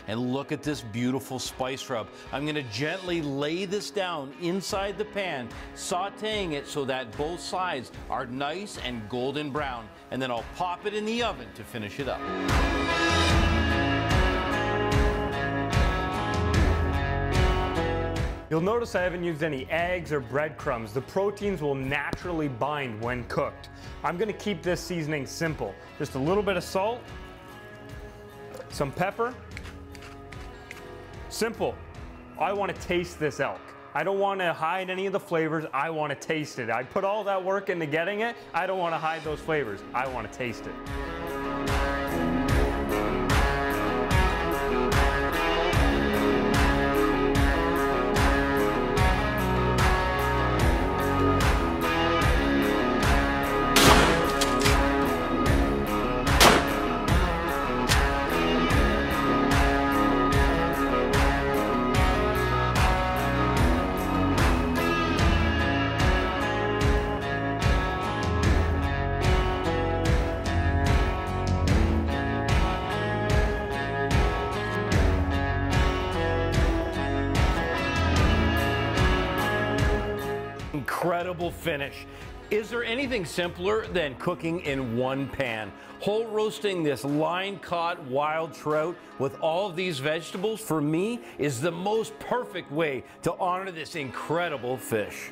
And look at this beautiful spice rub. I'm gonna gently lay this down inside the pan, sauteing it so that both sides are nice and golden brown. And then I'll pop it in the oven to finish it up. You'll notice I haven't used any eggs or breadcrumbs. The proteins will naturally bind when cooked. I'm gonna keep this seasoning simple. Just a little bit of salt, some pepper. Simple. I want to taste this elk. I don't want to hide any of the flavors. I want to taste it. I put all that work into getting it. I don't want to hide those flavors. I want to taste it. Incredible finish. Is there anything simpler than cooking in one pan? Whole roasting this line-caught wild trout with all of these vegetables, for me, is the most perfect way to honor this incredible fish.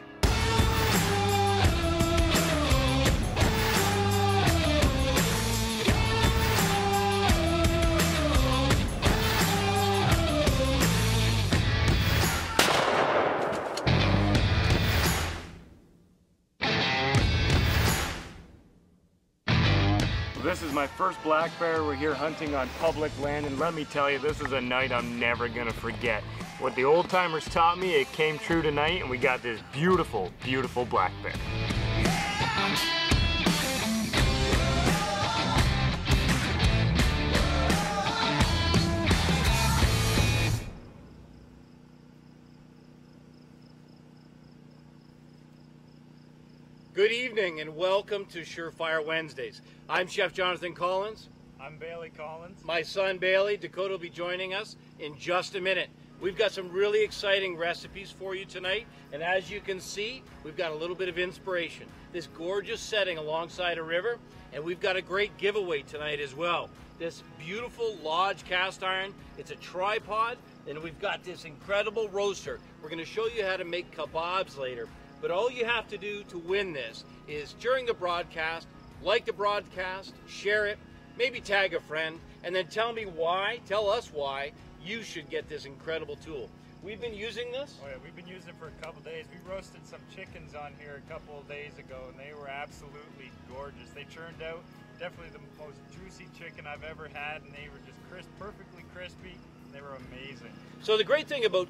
This is my first black bear. We're here hunting on public land, and let me tell you, this is a night I'm never gonna forget. What the old timers taught me, it came true tonight, and we got this beautiful, beautiful black bear. Good evening and welcome to Surefire Wednesdays. I'm Chef Jonathan Collins. I'm Bailey Collins. My son Bailey, Dakota, will be joining us in just a minute. We've got some really exciting recipes for you tonight, and as you can see, we've got a little bit of inspiration. This gorgeous setting alongside a river, and we've got a great giveaway tonight as well. This beautiful Lodge cast iron, it's a tripod, and we've got this incredible roaster. We're going to show you how to make kebabs later. But all you have to do to win this is during the broadcast, like the broadcast, share it, maybe tag a friend, and then tell us why you should get this incredible tool. We've been using this. Oh yeah, we've been using it for a couple days. We roasted some chickens on here a couple of days ago, and they were absolutely gorgeous. They turned out definitely the most juicy chicken I've ever had, and they were just perfectly crispy. They were amazing. So the great thing about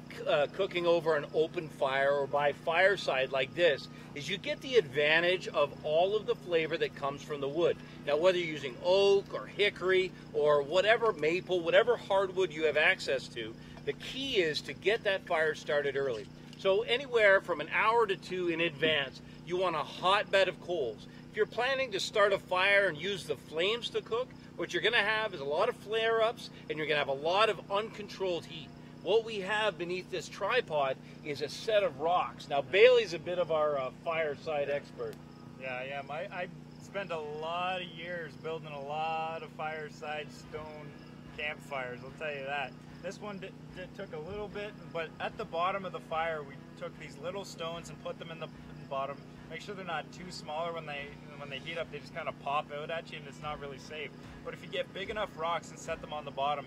cooking over an open fire or by fireside like this is you get the advantage of all of the flavor that comes from the wood. Now, whether you're using oak or hickory or whatever maple, whatever hardwood you have access to, the key is to get that fire started early. So anywhere from an hour to two in advance, you want a hot bed of coals. If you're planning to start a fire and use the flames to cook, what you're going to have is a lot of flare-ups, and you're going to have a lot of uncontrolled heat. What we have beneath this tripod is a set of rocks. Now, Bailey's a bit of our fireside expert. Yeah, I am. I spent a lot of years building a lot of fireside stone campfires, I'll tell you that. This one took a little bit, but at the bottom of the fire, we took these little stones and put them in the bottom. Make sure they're not too smaller. When they heat up, they just kind of pop out at you, and it's not really safe. But if you get big enough rocks and set them on the bottom,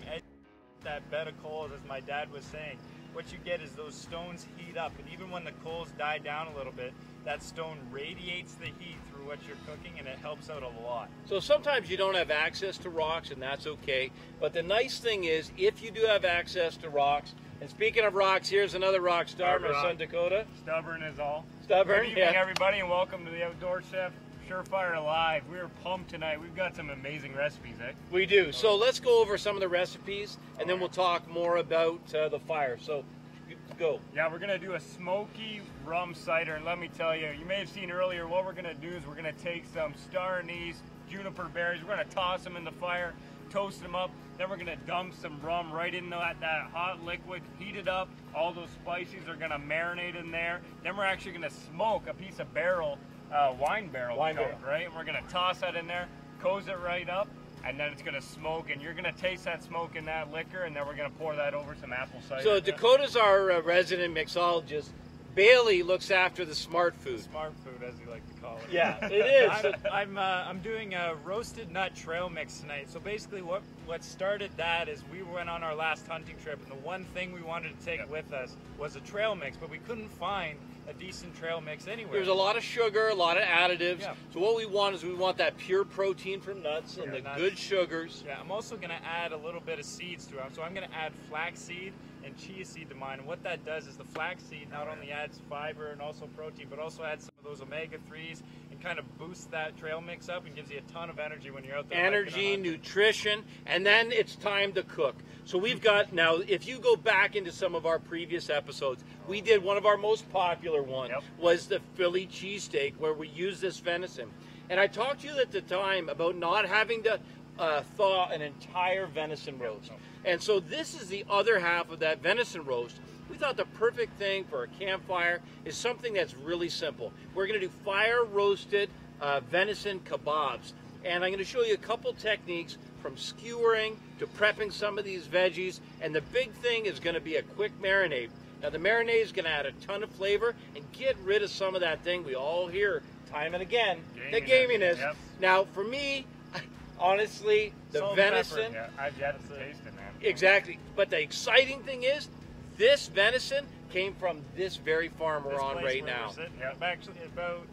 that bed of coals, as my dad was saying, what you get is those stones heat up, and even when the coals die down a little bit, that stone radiates the heat through what you're cooking, and it helps out a lot. So sometimes you don't have access to rocks, and that's okay. But the nice thing is, if you do have access to rocks, and speaking of rocks, here's another rock star, my son Dakota. Stubborn is all. Stubborn, Good evening, everybody, and welcome to the Outdoor Chef Surefire Live. We're pumped tonight. We've got some amazing recipes, eh? We do. So let's go over some of the recipes, and then we'll talk more about the fire. So go. Yeah, we're going to do a smoky rum cider, and let me tell you, you may have seen earlier, what we're going to do is we're going to take some star anise, juniper berries, we're going to toss them in the fire, toast them up. Then we're gonna dump some rum right into that hot liquid, heat it up. All those spices are gonna marinate in there. Then we're actually gonna smoke a piece of barrel, wine barrel, right? And we're gonna toss that in there, coze it right up, and then it's gonna smoke, and you're gonna taste that smoke in that liquor, and then we're gonna pour that over some apple cider. So Dakota's our resident mixologist. Bailey looks after the smart food. Smart food, as you like to call it. Yeah, it is. I'm doing a roasted nut trail mix tonight. So basically, what started that is we went on our last hunting trip, and the one thing we wanted to take with us was a trail mix, but we couldn't find a decent trail mix anywhere. There's a lot of sugar, a lot of additives. Yeah. So what we want is we want that pure protein from nuts and the good sugars. Yeah, I'm also going to add a little bit of seeds to them. So I'm going to add flaxseed and chia seed to mine. And what that does is the flaxseed not only adds fiber and also protein, but also adds some of those omega-3s and kind of boosts that trail mix up and gives you a ton of energy when you're out there. Energy, nutrition, and then it's time to cook. So we've got, now if you go back into some of our previous episodes, we did one of our most popular ones was the Philly cheesesteak, where we use this venison. And I talked to you at the time about not having to thaw an entire venison roast. And so this is the other half of that venison roast. We thought the perfect thing for a campfire is something that's really simple. We're going to do fire roasted venison kebabs. And I'm going to show you a couple techniques from skewering to prepping some of these veggies. And the big thing is going to be a quick marinade. Now the marinade is going to add a ton of flavor and get rid of some of that thing we all hear time and again, the gaminess. Yep. Now for me, honestly, the venison. Yeah, I've yet to taste it, man. Exactly. But the exciting thing is, this venison came from this very farm we're on right now. Actually, about,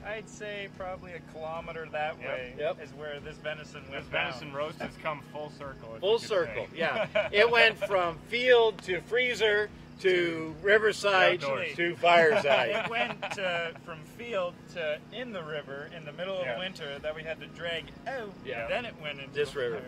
I'd say probably a kilometer that way is where this venison went. This venison roast has come full circle. Full circle, yeah. It went from field to freezer to riverside to fireside. It went from field to in the river in the middle of winter that we had to drag out. Yeah. Then it went into this river.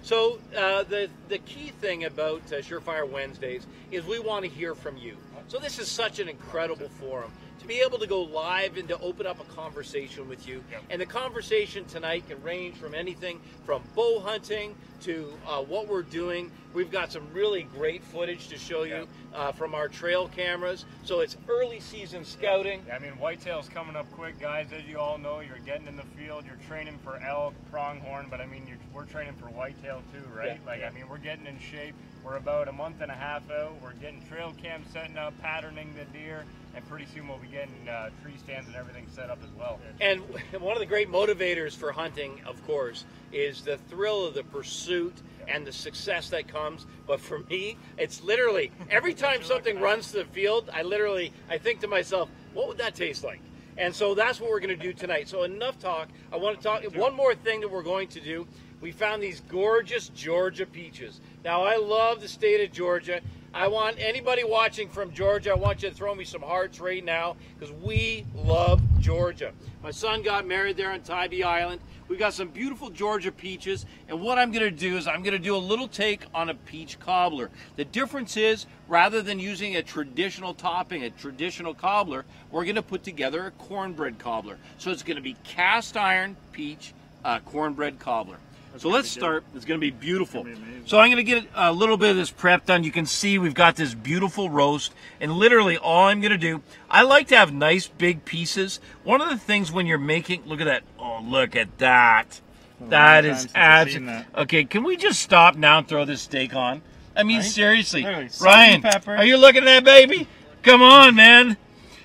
So the key thing about Surefire Wednesdays is we want to hear from you. So this is such an incredible forum to be able to go live and to open up a conversation with you. And the conversation tonight can range from anything from bow hunting to what we're doing. We've got some really great footage to show you from our trail cameras. So it's early season scouting. I mean, whitetail's coming up quick, guys. As you all know, you're getting in the field, you're training for elk, pronghorn, but I mean, we're training for whitetail too, right? I mean, we're getting in shape. We're about a month and a half out. We're getting trail cams setting up, patterning the deer, and pretty soon we'll be getting tree stands and everything set up as well. And one of the great motivators for hunting, of course, is the thrill of the pursuit and the success that comes. But for me, it's literally every time something runs to the field, I think to myself, what would that taste like? And so that's what we're going to do tonight. So enough talk. I want to talk one more thing that we're going to do. We found these gorgeous Georgia peaches. Now, I love the state of Georgia. I want anybody watching from Georgia, I want you to throw me some hearts right now, because we love Georgia. My son got married there on Tybee Island. We've got some beautiful Georgia peaches, and what I'm going to do is I'm going to do a little take on a peach cobbler. The difference is, rather than using a traditional topping, a traditional cobbler, we're going to put together a cornbread cobbler. So it's going to be cast iron peach cornbread cobbler. So let's start. It's going to be beautiful. So I'm going to get a little bit of this prep done. You can see we've got this beautiful roast. And literally all I'm going to do, I like to have nice big pieces. One of the things when you're making, look at that. Oh, look at that. That is absolutely. Okay, can we just stop now and throw this steak on? I mean, seriously. Ryan, are you looking at that, baby? Come on, man.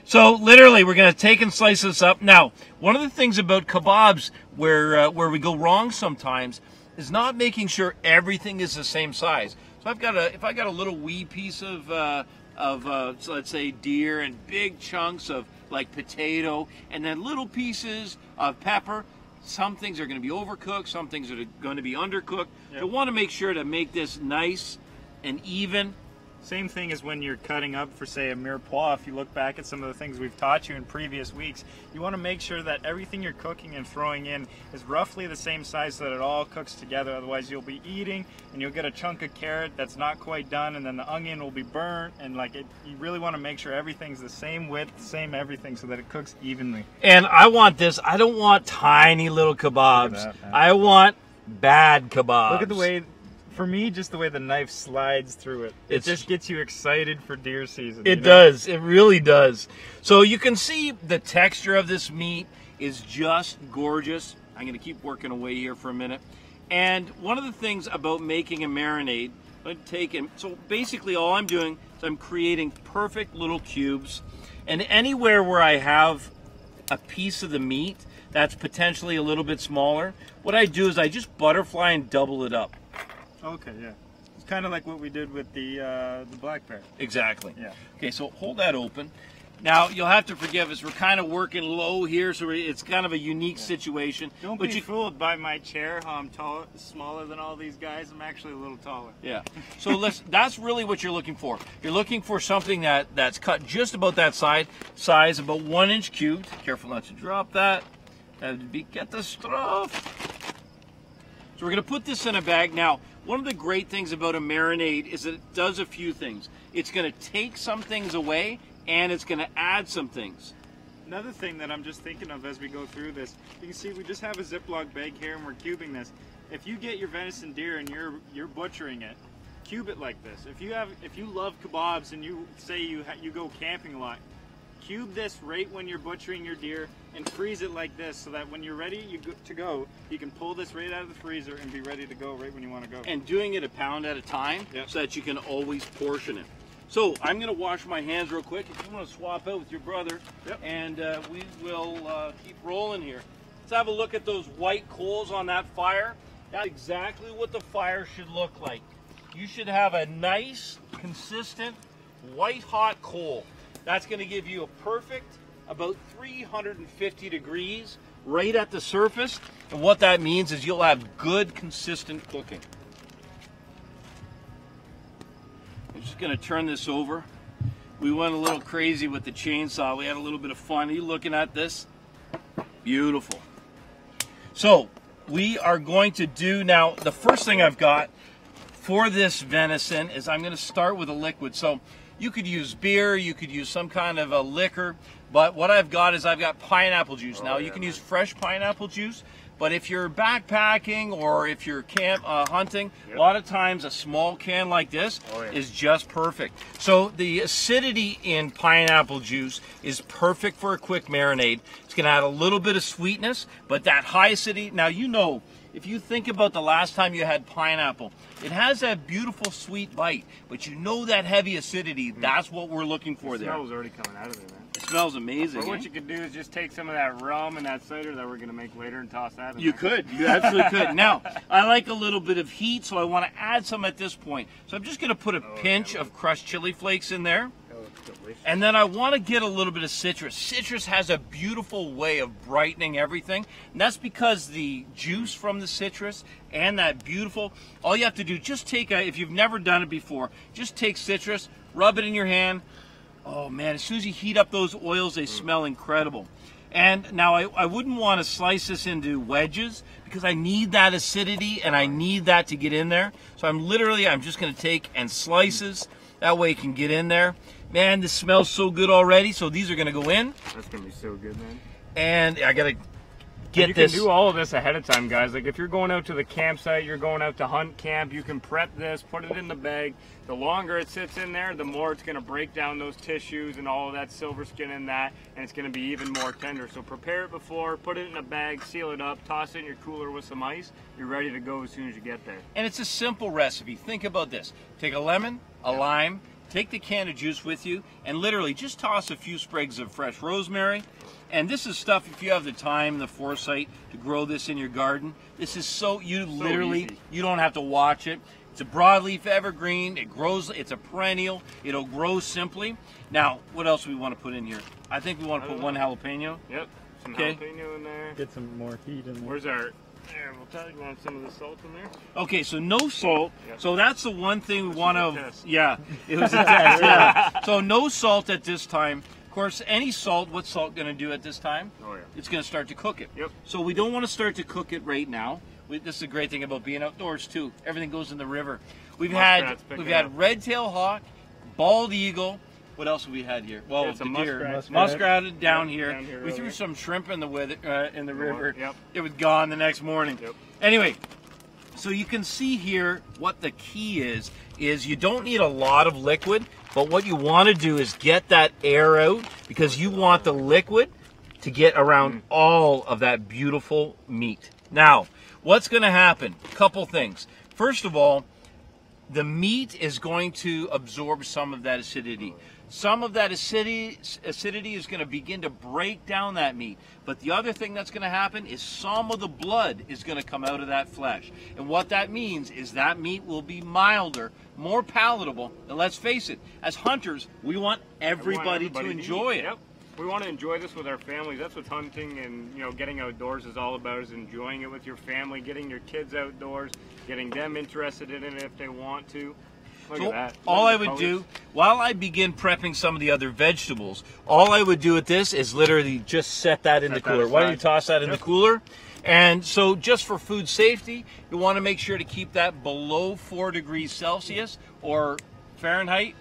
So literally, we're going to take and slice this up. Now, one of the things about kebabs where we go wrong sometimes is not making sure everything is the same size. So if I got a little wee piece of so let's say deer and big chunks of like potato and then little pieces of pepper, some things are going to be overcooked, some things are going to be undercooked. You want to make sure to make this nice and even. Same thing as when you're cutting up for, say, a mirepoix. If you look back at some of the things we've taught you in previous weeks, you want to make sure that everything you're cooking and throwing in is roughly the same size so that it all cooks together. Otherwise, you'll be eating and you'll get a chunk of carrot that's not quite done, and then the onion will be burnt. And you really want to make sure everything's the same width, same everything, so that it cooks evenly. And I want this. I don't want tiny little kebabs. I want bad kebabs. Look at the way, for me, just the way the knife slides through it. It just gets you excited for deer season. It does. It really does. So you can see the texture of this meat is just gorgeous. I'm going to keep working away here for a minute. And one of the things about making a marinade, so basically all I'm doing is I'm creating perfect little cubes. And anywhere where I have a piece of the meat that's potentially a little bit smaller, what I do is I just butterfly and double it up. Okay, yeah. It's kind of like what we did with the black bear. Exactly. Yeah. Okay, so hold that open. Now, you'll have to forgive us. We're kind of working low here, so it's kind of a unique situation. Don't be fooled by my chair, how I'm smaller than all these guys. I'm actually a little taller. Yeah. So that's really what you're looking for. You're looking for something that's cut just about that size, about 1 inch cubed. Careful not to drop that. That would be catastrophe. So we're going to put this in a bag. Now, one of the great things about a marinade is that it does a few things. It's going to take some things away, and it's going to add some things. Another thing that I'm just thinking of as we go through this, you can see we just have a Ziploc bag here and we're cubing this. If you get your venison deer and you're butchering it, cube it like this. If you love kebabs and you say you go camping a lot, cube this right when you're butchering your deer and freeze it like this so that when you're ready to go, you can pull this right out of the freezer and be ready to go right when you want to go. And doing it a pound at a time, yep, so that you can always portion it. So I'm going to wash my hands real quick. If you want to swap out with your brother, yep, and we will keep rolling here. Let's have a look at those white coals on that fire. That's exactly what the fire should look like. You should have a nice, consistent, white hot coal. That's going to give you a perfect, about 350 degrees right at the surface. And what that means is you'll have good, consistent cooking. I'm just going to turn this over. We went a little crazy with the chainsaw. We had a little bit of fun. Are you looking at this? Beautiful. So we are going to do now, the first thing I've got for this venison is I'm going to start with a liquid. So you could use beer, you could use some kind of a liquor, but what I've got is I've got pineapple juice. Now you can use fresh pineapple juice, but if you're backpacking or if you're hunting, yep, a lot of times a small can like this is just perfect. So the acidity in pineapple juice is perfect for a quick marinade. It's going to add a little bit of sweetness, but that high acidity, now you know, if you think about the last time you had pineapple, it has that beautiful sweet bite, but you know that heavy acidity, that's what we're looking for there. The smell's already coming out of there, man. It smells amazing. Or what you could do is just take some of that rum and that cider that we're going to make later and toss that in You there. could. You absolutely could. Now, I like a little bit of heat, so I want to add some at this point. So I'm just going to put a pinch of crushed chili flakes in there. And then I want to get a little bit of citrus. Citrus has a beautiful way of brightening everything. And that's because the juice from the citrus and that beautiful, all you have to do, just take if you've never done it before, just take citrus, rub it in your hand. Oh man, as soon as you heat up those oils, they smell incredible. And now I wouldn't want to slice this into wedges because I need that acidity and I need that to get in there. So I'm just going to take and slices. That way it can get in there. Man, this smells so good already. So these are going to go in. That's going to be so good, man. And I got to get this. You can do all of this ahead of time, guys. Like if you're going out to the campsite, you're going out to hunt camp, you can prep this, put it in the bag. The longer it sits in there, the more it's going to break down those tissues and all of that silver skin in that, and it's going to be even more tender. So prepare it before, put it in a bag, seal it up, toss it in your cooler with some ice. You're ready to go as soon as you get there. And it's a simple recipe. Think about this. Take a lemon, a lime, take the can of juice with you, and literally just toss a few sprigs of fresh rosemary. And this is stuff, if you have the time and the foresight to grow this in your garden, this is you don't have to watch it. It's a broadleaf evergreen, it grows, it's a perennial, it'll grow simply. Now, what else do we want to put in here? I think we want to put one jalapeno. Yep, some jalapeno in there. Get some more heat in there. Where's our, there, we'll tell you, want some of the salt in there? Okay, so no salt. Yep. So that's the one thing we want to, yeah, it was a test, yeah. So no salt at this time. Of course, any salt, what's salt going to do at this time? Oh yeah. It's going to start to cook it. Yep. So we don't want to start to cook it right now. This is a great thing about being outdoors too. Everything goes in the river. We've had red-tailed hawk, bald eagle. What else have we had here? Well, the deer, muskrat down here. We threw some shrimp in the river. Yep. It was gone the next morning. Yep. Anyway, So you can see here what the key is you don't need a lot of liquid, but what you want to do is get that air out, because you want the liquid to get around all of that beautiful meat. Now, what's going to happen? A couple things. First of all, the meat is going to absorb some of that acidity. Some of that acidity is going to begin to break down that meat. But the other thing that's going to happen is some of the blood is going to come out of that flesh. And what that means is that meat will be milder, more palatable. And let's face it, as hunters, we want everybody to enjoy it. Yep. We want to enjoy this with our families. That's what hunting and, you know, getting outdoors is all about, is enjoying it with your family, getting your kids outdoors, getting them interested in it if they want to. Look at that. All I would do, while I begin prepping some of the other vegetables, all I would do with this is literally just set that in the cooler. Why don't you toss that in the cooler? And so just for food safety, you want to make sure to keep that below 4 degrees Celsius or Fahrenheit.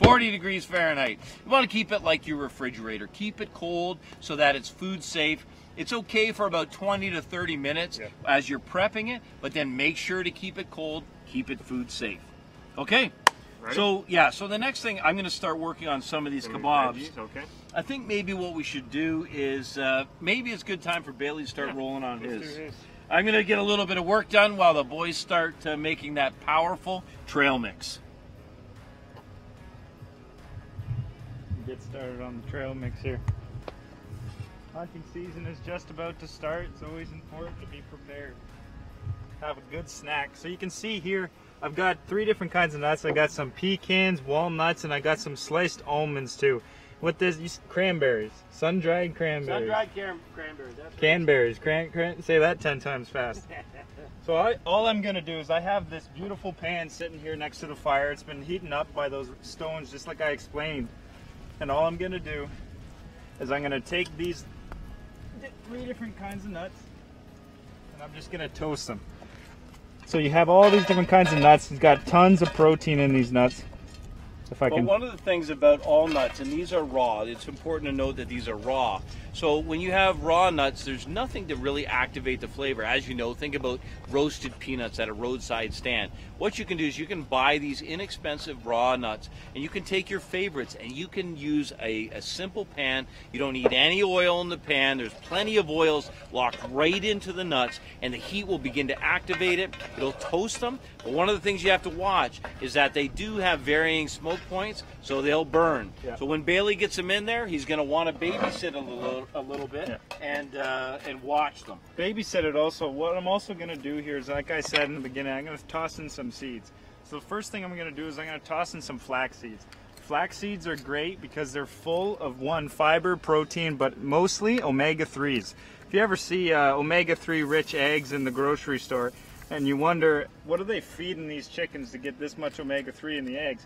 40 degrees Fahrenheit. You want to keep it like your refrigerator. Keep it cold so that it's food safe. It's okay for about 20 to 30 minutes as you're prepping it, but then make sure to keep it cold, keep it food safe. Okay? Ready? So, yeah, so the next thing, I'm going to start working on some of these kebabs. Veggies, okay. I think maybe what we should do is, maybe it's a good time for Bailey to start rolling on his. I'm going to get a little bit of work done while the boys start making that powerful trail mix. Get started on the trail mix here. Hunting season is just about to start. It's always important to be prepared. Have a good snack. So you can see here, I've got 3 different kinds of nuts. I got some pecans, walnuts, and I got some sliced almonds too. What this? Cranberries, sun-dried cranberries. Sun-dried cranberries. That's Canberries. Say that 10 times fast. So all I'm gonna do is I have this beautiful pan sitting here next to the fire. It's been heating up by those stones, just like I explained. And all I'm gonna do is I'm gonna take these 3 different kinds of nuts, and I'm just gonna toast them. So you have all these different kinds of nuts. It's got tons of protein in these nuts. If I can. One of the things about all nuts, and these are raw, it's important to note that these are raw. So when you have raw nuts, there's nothing to really activate the flavor. As you know, think about roasted peanuts at a roadside stand. What you can do is you can buy these inexpensive raw nuts, and you can take your favorites, and you can use a simple pan. You don't need any oil in the pan. There's plenty of oils locked right into the nuts, and the heat will begin to activate it. It'll toast them. But one of the things you have to watch is that they do have varying smoke points, so they'll burn. Yeah. So when Bailey gets them in there, he's going to want to babysit a little bit and watch them. Babysit it also. What I'm also going to do here is, like I said in the beginning, I'm going to toss in some seeds. So the first thing I'm going to do is I'm going to toss in some flax seeds. Flax seeds are great because they're full of fiber, protein, but mostly omega-3s. If you ever see omega-3 rich eggs in the grocery store, and you wonder, what are they feeding these chickens to get this much omega-3 in the eggs?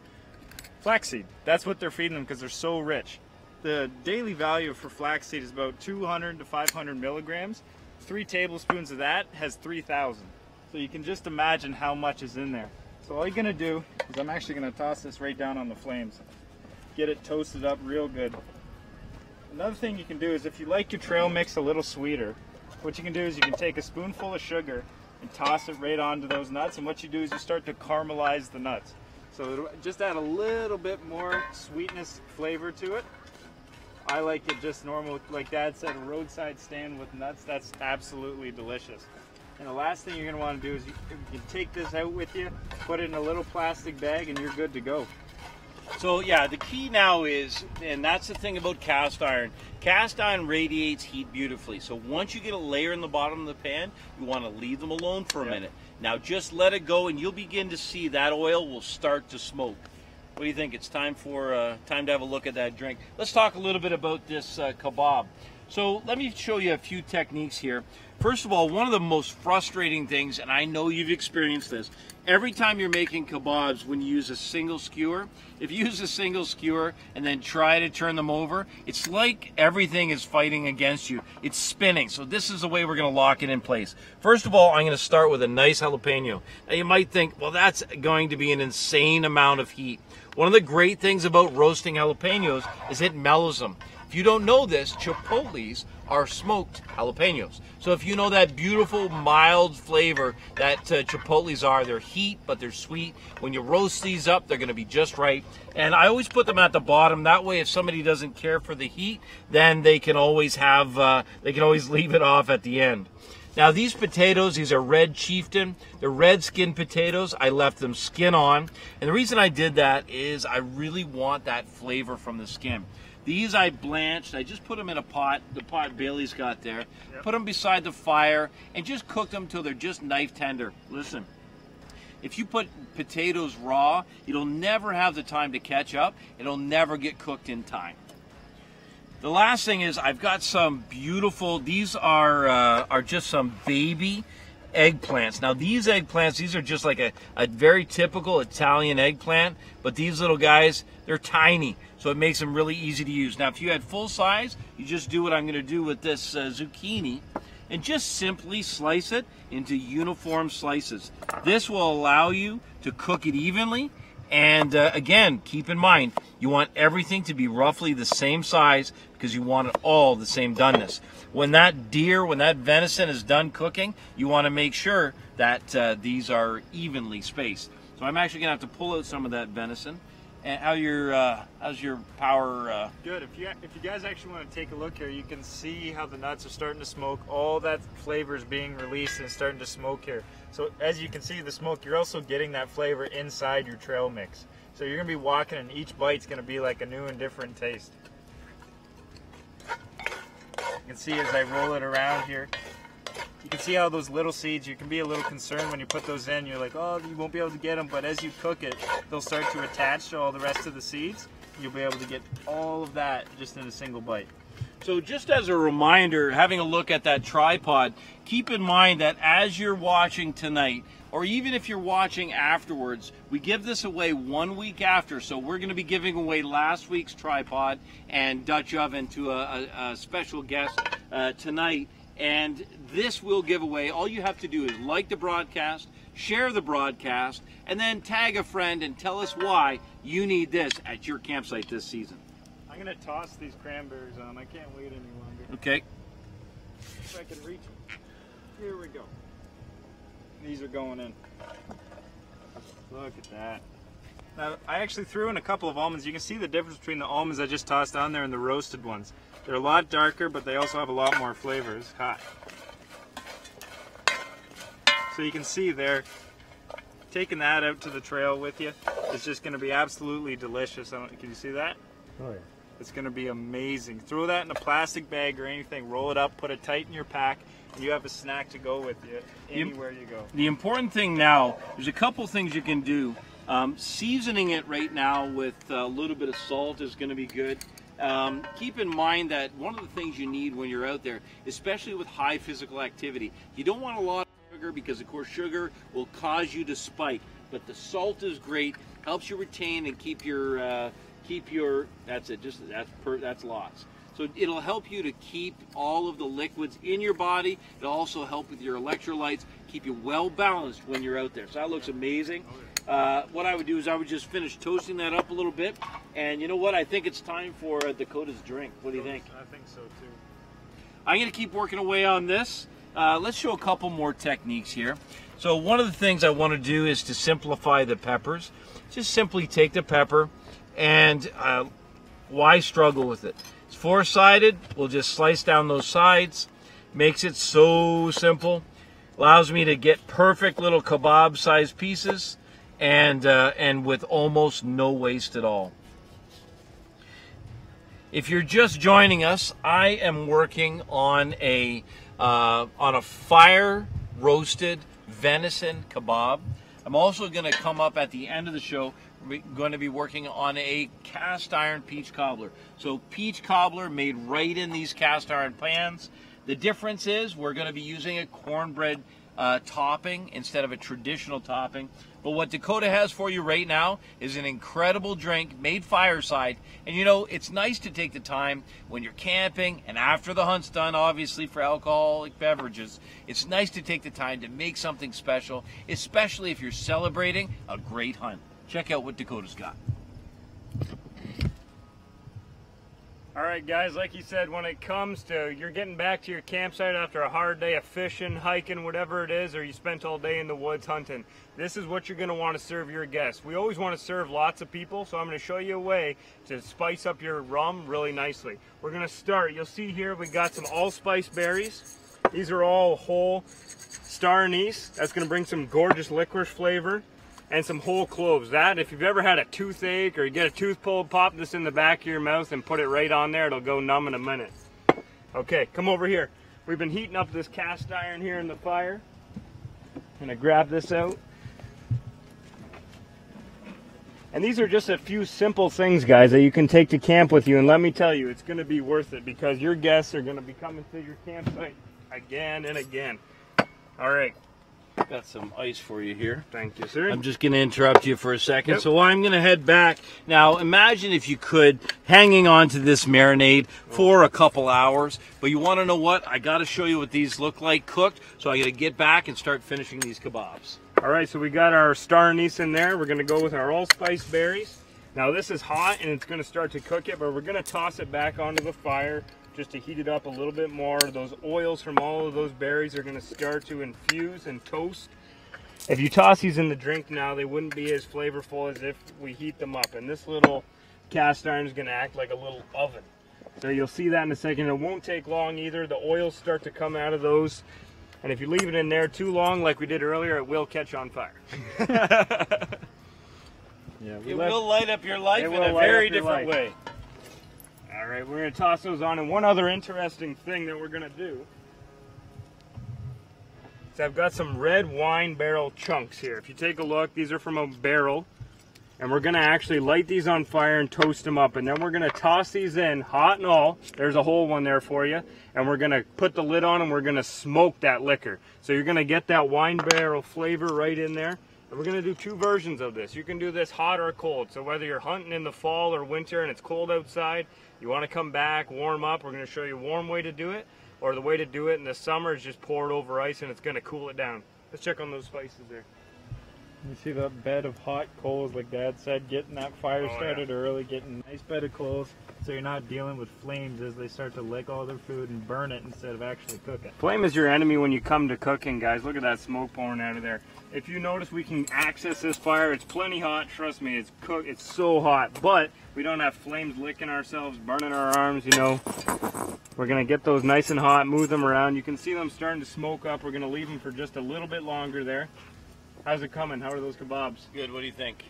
Flaxseed. That's what they're feeding them because they're so rich. The daily value for flaxseed is about 200 to 500 milligrams. 3 tablespoons of that has 3,000. So you can just imagine how much is in there. So all you're going to do is I'm actually going to toss this right down on the flames. Get it toasted up real good. Another thing you can do is, if you like your trail mix a little sweeter, what you can do is you can take a spoonful of sugar and toss it right onto those nuts, and what you do is you start to caramelize the nuts. So it'll just add a little bit more sweetness, flavor to it. I like it just normal, like Dad said, a roadside stand with nuts. That's absolutely delicious. And the last thing you're going to want to do is you take this out with you, put it in a little plastic bag, and you're good to go. So yeah, the key now is, and that's the thing about cast iron radiates heat beautifully. So once you get a layer in the bottom of the pan, you want to leave them alone for a minute. Now just let it go, and you'll begin to see that oil will start to smoke. What do you think? It's time to have a look at that drink. Let's talk a little bit about this kebab. So let me show you a few techniques here. First of all, one of the most frustrating things, and I know you've experienced this, every time you're making kebabs when you use a single skewer, if you use a single skewer and then try to turn them over, it's like everything is fighting against you. It's spinning. So this is the way we're going to lock it in place. First of all, I'm going to start with a nice jalapeno. Now you might think, well, that's going to be an insane amount of heat. One of the great things about roasting jalapenos is it mellows them. If you don't know this, chipotles are smoked jalapenos. So if you know that beautiful mild flavor that chipotles are, they're heat but they're sweet. When you roast these up, they're going to be just right. And I always put them at the bottom. That way, if somebody doesn't care for the heat, then they can always have they can always leave it off at the end. Now these potatoes, these are Red Chieftain. They're red skin potatoes. I left them skin on. And the reason I did that is I really want that flavor from the skin. These I blanched. I just put them in a pot, the pot Bailey's got there. Yep. Put them beside the fire and just cooked them till they're just knife tender. Listen, if you put potatoes raw, you'll never have the time to catch up. It'll never get cooked in time. The last thing is I've got some beautiful, these are just some baby eggplants. Now these eggplants, these are just like a very typical Italian eggplant, but these little guys, they're tiny, so it makes them really easy to use. Now if you had full size, you just do what I'm going to do with this zucchini and just simply slice it into uniform slices. This will allow you to cook it evenly. And again, keep in mind, you want everything to be roughly the same size because you want it all the same doneness. When that deer, when that venison is done cooking, you want to make sure that these are evenly spaced. So I'm actually going to have to pull out some of that venison. And how's your power? Good. If you guys actually want to take a look here, you can see how the nuts are starting to smoke. All that flavor is being released and starting to smoke here. So as you can see the smoke, you're also getting that flavor inside your trail mix. So you're going to be walking and each bite's going to be like a new and different taste. You can see as I roll it around here, you can see how those little seeds, you can be a little concerned when you put those in. You're like, oh, you won't be able to get them. But as you cook it, they'll start to attach to all the rest of the seeds. You'll be able to get all of that just in a single bite. So just as a reminder, having a look at that tripod, keep in mind that as you're watching tonight, or even if you're watching afterwards, we give this away 1 week after. So we're going to be giving away last week's tripod and Dutch oven to a special guest tonight. And this will give away. All you have to do is like the broadcast, share the broadcast, and then tag a friend and tell us why you need this at your campsite this season. I'm going to toss these cranberries on. I can't wait any longer. Okay. If I can reach them. Here we go. These are going in. Look at that. Now, I actually threw in a couple of almonds. You can see the difference between the almonds I just tossed on there and the roasted ones. They're a lot darker, but they also have a lot more flavor. It's hot. So you can see there, taking that out to the trail with you, it's just going to be absolutely delicious. Can you see that? Oh yeah. It's going to be amazing. Throw that in a plastic bag or anything, roll it up, put it tight in your pack, and you have a snack to go with you anywhere you go. The important thing now, there's a couple things you can do. Seasoning it right now with a little bit of salt is going to be good. Keep in mind that one of the things you need when you're out there, especially with high physical activity, you don't want a lot of sugar because of course sugar will cause you to spike, but the salt is great, helps you retain and keep your that's it, just that's lots. So it'll help you to keep all of the liquids in your body. It'll also help with your electrolytes, keep you well balanced when you're out there. So that looks amazing. What I would do is I would just finish toasting that up a little bit. And you know what? I think it's time for Dakota's drink. What do you think? I think so too. I'm going to keep working away on this. Let's show a couple more techniques here. So one of the things I want to do is to simplify the peppers. Just simply take the pepper and why struggle with it? It's four-sided. We'll just slice down those sides. Makes it so simple. Allows me to get perfect little kebab-sized pieces. And with almost no waste at all. If you're just joining us, I am working on a fire roasted venison kebab. I'm also going to come up at the end of the show. We're going to be working on a cast iron peach cobbler. So peach cobbler made right in these cast iron pans. The difference is we're going to be using a cornbread topping instead of a traditional topping. But what Dakota has for you right now is an incredible drink made fireside. And you know, it's nice to take the time when you're camping and after the hunt's done, obviously for alcoholic beverages, it's nice to take the time to make something special, especially if you're celebrating a great hunt. Check out what Dakota's got. All right, guys, like you said, when it comes to you're getting back to your campsite after a hard day of fishing, hiking, whatever it is, or you spent all day in the woods hunting, this is what you're going to want to serve your guests. We always want to serve lots of people, so I'm going to show you a way to spice up your rum really nicely. We're going to start, you'll see here we got some allspice berries. These are all whole star anise. That's going to bring some gorgeous licorice flavor. And some whole cloves. That, if you've ever had a toothache or you get a tooth pulled, pop this in the back of your mouth and put it right on there. It'll go numb in a minute. Okay, come over here. We've been heating up this cast iron here in the fire. I'm gonna grab this out. And these are just a few simple things, guys, that you can take to camp with you. And let me tell you, it's gonna be worth it because your guests are gonna be coming to your campsite again and again. All right. Got some ice for you here. Thank you, sir. I'm just going to interrupt you for a second. Yep. So I'm going to head back. Now, imagine if you could, hanging on to this marinade for a couple hours. But you want to know what? I got to show you what these look like cooked. So I got to get back and start finishing these kebabs. All right, so we got our star anise in there. We're going to go with our allspice berries. Now, this is hot, and it's going to start to cook it, but we're going to toss it back onto the fire just to heat it up a little bit more. Those oils from all of those berries are going to start to infuse and toast. If you toss these in the drink now, they wouldn't be as flavorful as if we heat them up. And this little cast iron is going to act like a little oven. So you'll see that in a second. It won't take long either. The oils start to come out of those. And if you leave it in there too long, like we did earlier, it will catch on fire. Yeah, it will light up your life in a very different way. All right, we're going to toss those on. And one other interesting thing that we're going to do is I've got some red wine barrel chunks here. If you take a look, these are from a barrel. And we're going to actually light these on fire and toast them up. And then we're going to toss these in, hot and all. There's a whole one there for you. And we're going to put the lid on and we're going to smoke that liquor. So you're going to get that wine barrel flavor right in there. And we're going to do two versions of this. You can do this hot or cold. So whether you're hunting in the fall or winter and it's cold outside, you want to come back, warm up, we're going to show you a warm way to do it. Or the way to do it in the summer is just pour it over ice and it's going to cool it down. Let's check on those spices there. You see that bed of hot coals, like Dad said, getting that fire started early, getting a nice bed of coals, so you're not dealing with flames as they start to lick all their food and burn it instead of actually cook it. Flame is your enemy when you come to cooking, guys. Look at that smoke pouring out of there. If you notice, we can access this fire. It's plenty hot. Trust me, it's cooked. It's so hot, but we don't have flames licking ourselves, burning our arms, you know. We're going to get those nice and hot, move them around. You can see them starting to smoke up. We're going to leave them for just a little bit longer there. How's it coming? How are those kebabs? Good. What do you think?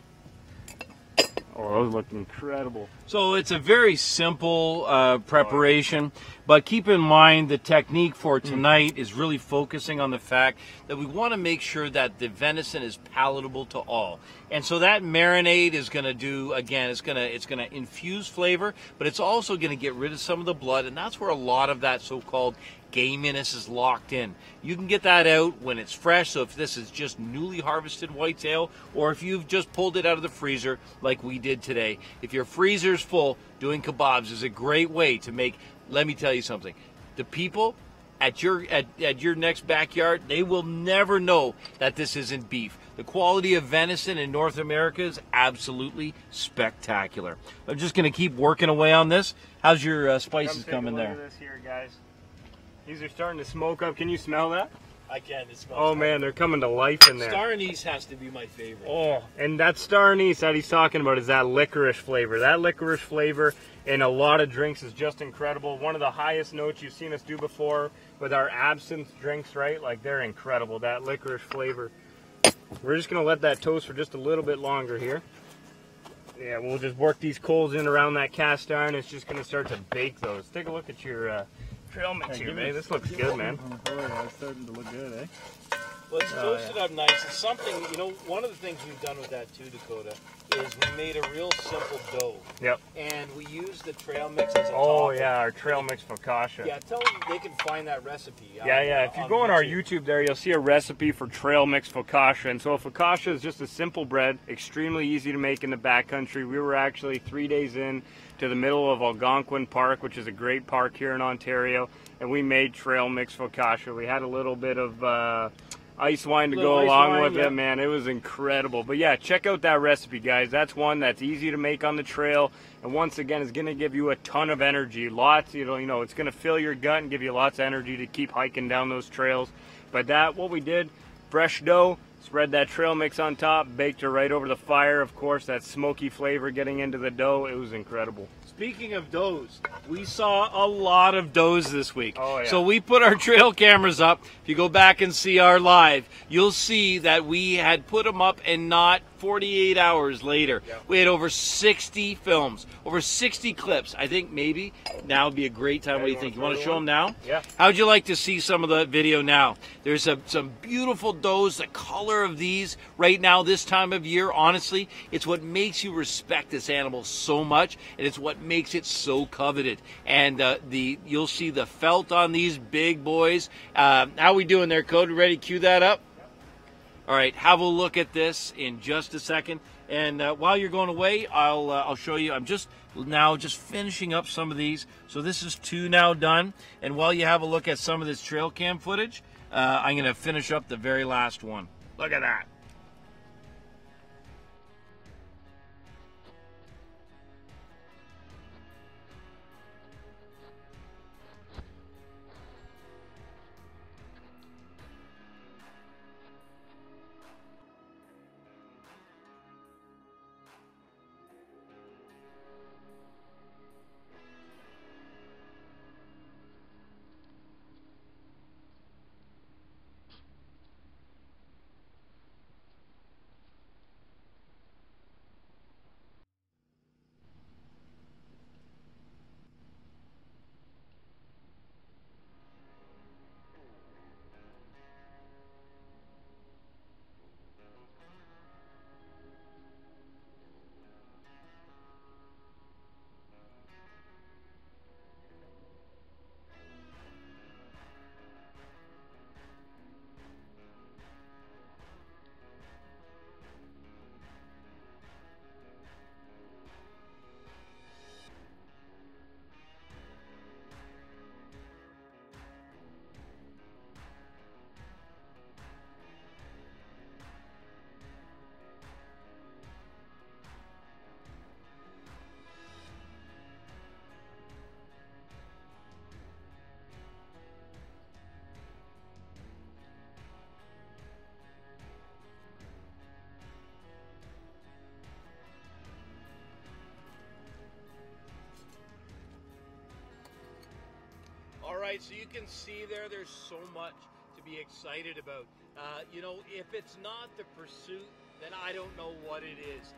Oh, those look incredible. So it's a very simple preparation, but keep in mind the technique for tonight is really focusing on the fact that we want to make sure that the venison is palatable to all. And so that marinade is going to do, again, it's going to infuse flavor, but it's also going to get rid of some of the blood, and that's where a lot of that so-called gaminess is locked in. You can get that out when it's fresh, so if this is just newly harvested whitetail, or if you've just pulled it out of the freezer like we did today. If your freezer's full, doing kebabs is a great way to make, let me tell you something, the people at your next backyard, they will never know that this isn't beef. The quality of venison in North America is absolutely spectacular. I'm just going to keep working away on this. How's your spices coming there? Look at this here, guys. These are starting to smoke up. Can you smell that? I can. It smells. Oh man, they're coming to life in there. Star anise has to be my favorite. Oh, and that star anise that he's talking about is that licorice flavor. That licorice flavor in a lot of drinks is just incredible. One of the highest notes you've seen us do before with our absinthe drinks, right? Like, they're incredible, that licorice flavor. We're just going to let that toast for just a little bit longer here. Yeah, we'll just work these coals in around that cast iron. It's just going to start to bake those. Take a look at your trail mix here, babe. This looks good, man. It's starting to look good, eh? Well, it's toasted up nice. It's something, you know, one of the things we've done with that too, Dakota, is we made a real simple dough. Yep. And we used the trail mix as a Oh, topping. yeah, our trail mix focaccia. Yeah, tell them they can find that recipe. Yeah. If you go on our YouTube there, you'll see a recipe for trail mix focaccia. And so a focaccia is just a simple bread, extremely easy to make in the backcountry. We were actually 3 days in to the middle of Algonquin Park, which is a great park here in Ontario, and we made trail mix focaccia. We had a little bit of ice wine to Little go ice along wine, with yeah. it, man. It was incredible. But yeah, check out that recipe, guys. That's one that's easy to make on the trail, and once again, is going to give you a ton of energy. Lots, you know, it's going to fill your gut and give you lots of energy to keep hiking down those trails. But what we did, fresh dough, spread that trail mix on top, baked it right over the fire. Of course, that smoky flavor getting into the dough. It was incredible. Speaking of does, we saw a lot of does this week. Oh, yeah. So we put our trail cameras up. If you go back and see our live, you'll see that we had put them up and not 48 hours later. Yeah. We had over 60 films, over 60 clips. I think maybe now would be a great time. What do you think? You want to show them now? Yeah. How'd you like to see some of the video now? There's some beautiful does. The color of these right now, this time of year, honestly, it's what makes you respect this animal so much, and it's what makes it so coveted. And you'll see the felt on these big boys. How we doing there, Code? Ready to cue that up? All right, have a look at this in just a second. And while you're going away, I'll show you. I'm just finishing up some of these. So this is 2 now done. And while you have a look at some of this trail cam footage, I'm going to finish up the very last one. Look at that. All right, so you can see there's so much to be excited about. You know, if it's not the pursuit, then I don't know what it is.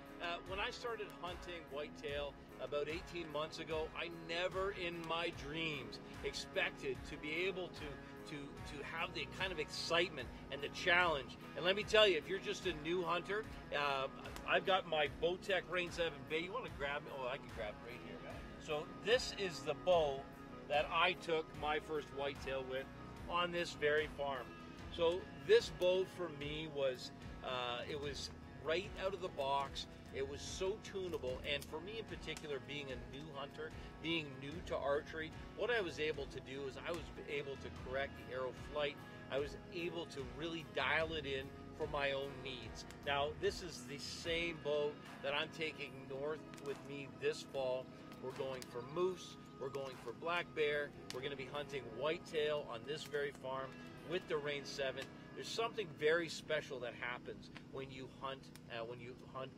When I started hunting whitetail about 18 months ago, I never in my dreams expected to be able to have the kind of excitement and the challenge. And let me tell you, if you're just a new hunter, I've got my Bowtech Rain 7 Bay. You want to grab me? Oh, I can grab it right here. So this is the bow that I took my first whitetail with on this very farm. So this bow for me was, it was right out of the box. It was so tunable, and for me in particular, being a new hunter, being new to archery, what I was able to do is I was able to correct the arrow flight. I was able to really dial it in for my own needs. Now, this is the same bow that I'm taking north with me this fall. We're going for moose, we're going for black bear, we're going to be hunting whitetail on this very farm with the Rain 7. There's something very special that happens when you hunt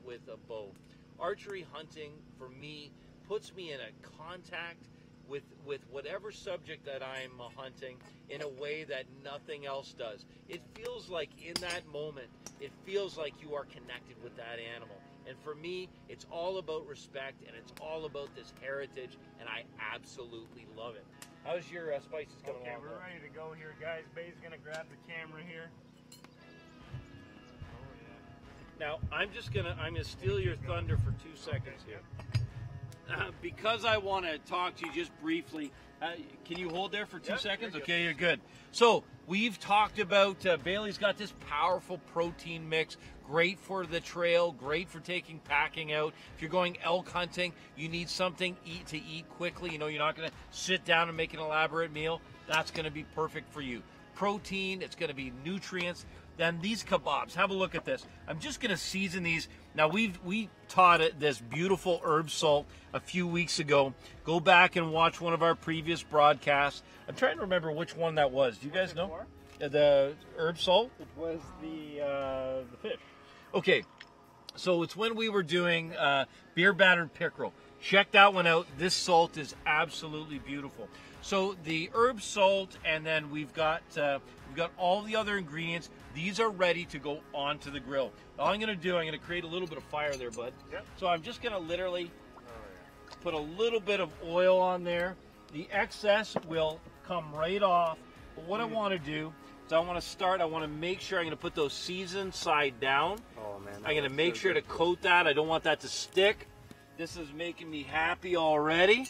with a bow. Archery hunting, for me, puts me in a contact with whatever subject that I'm hunting in a way that nothing else does. It feels like in that moment, it feels like you are connected with that animal. And for me, it's all about respect, and it's all about this heritage, and I absolutely love it. How's your spices coming along? Okay, we're ready to go here, guys. Bay's gonna grab the camera here. Now, I'm gonna steal your thunder for 2 seconds here. Because I want to talk to you just briefly, can you hold there for 2 seconds? Okay, you're good. So we've talked about Bailey's got this powerful protein mix, great for the trail, great for taking packing out. If you're going elk hunting, you need something to eat quickly. You know, you're not going to sit down and make an elaborate meal. That's going to be perfect for you. Protein, it's going to be nutrients. then these kebabs, have a look at this. I'm just gonna season these. Now we taught it this beautiful herb salt a few weeks ago. Go back and watch one of our previous broadcasts. I'm trying to remember which one that was. Do you guys know? The herb salt? It was the fish. Okay, so it's when we were doing beer battered pickerel. Check that one out. This salt is absolutely beautiful. So the herb salt, and then we've got all the other ingredients. These are ready to go onto the grill. All I'm going to do, I'm going to create a little bit of fire there, bud. Yep. So I'm just going to literally put a little bit of oil on there. The excess will come right off. But what I want to do is I want to make sure I'm going to put those seasoned side down. Oh man. I'm going to make sure to coat that. I don't want that to stick. This is making me happy already.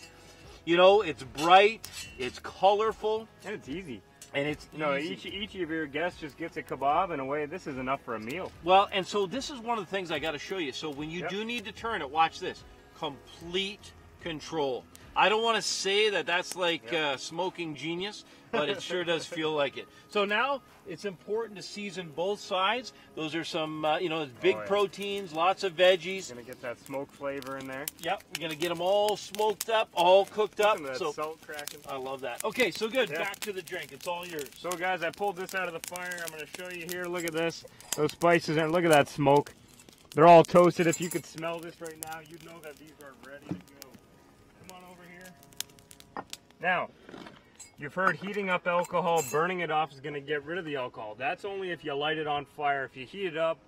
You know, it's bright, it's colorful, and it's easy. And it's easy. Each of your guests just gets a kebab, and away, this is enough for a meal. Well, and so this is one of the things I got to show you. So when you do need to turn it, watch this. Complete control. I don't want to say that that's like smoking genius, but it sure does feel like it. So now it's important to season both sides. Those are some, big proteins, lots of veggies. Gonna get that smoke flavor in there. Yep, we're gonna get them all smoked up, all cooked up. That salt cracking. I love that. Okay, so good. Back to the drink. It's all yours. So guys, I pulled this out of the fire. I'm gonna show you here. Look at this. Those spices and look at that smoke. They're all toasted. If you could smell this right now, you'd know that these are ready to go. Come on over here. Now, you've heard heating up alcohol, burning it off is going to get rid of the alcohol. That's only if you light it on fire. If you heat it up,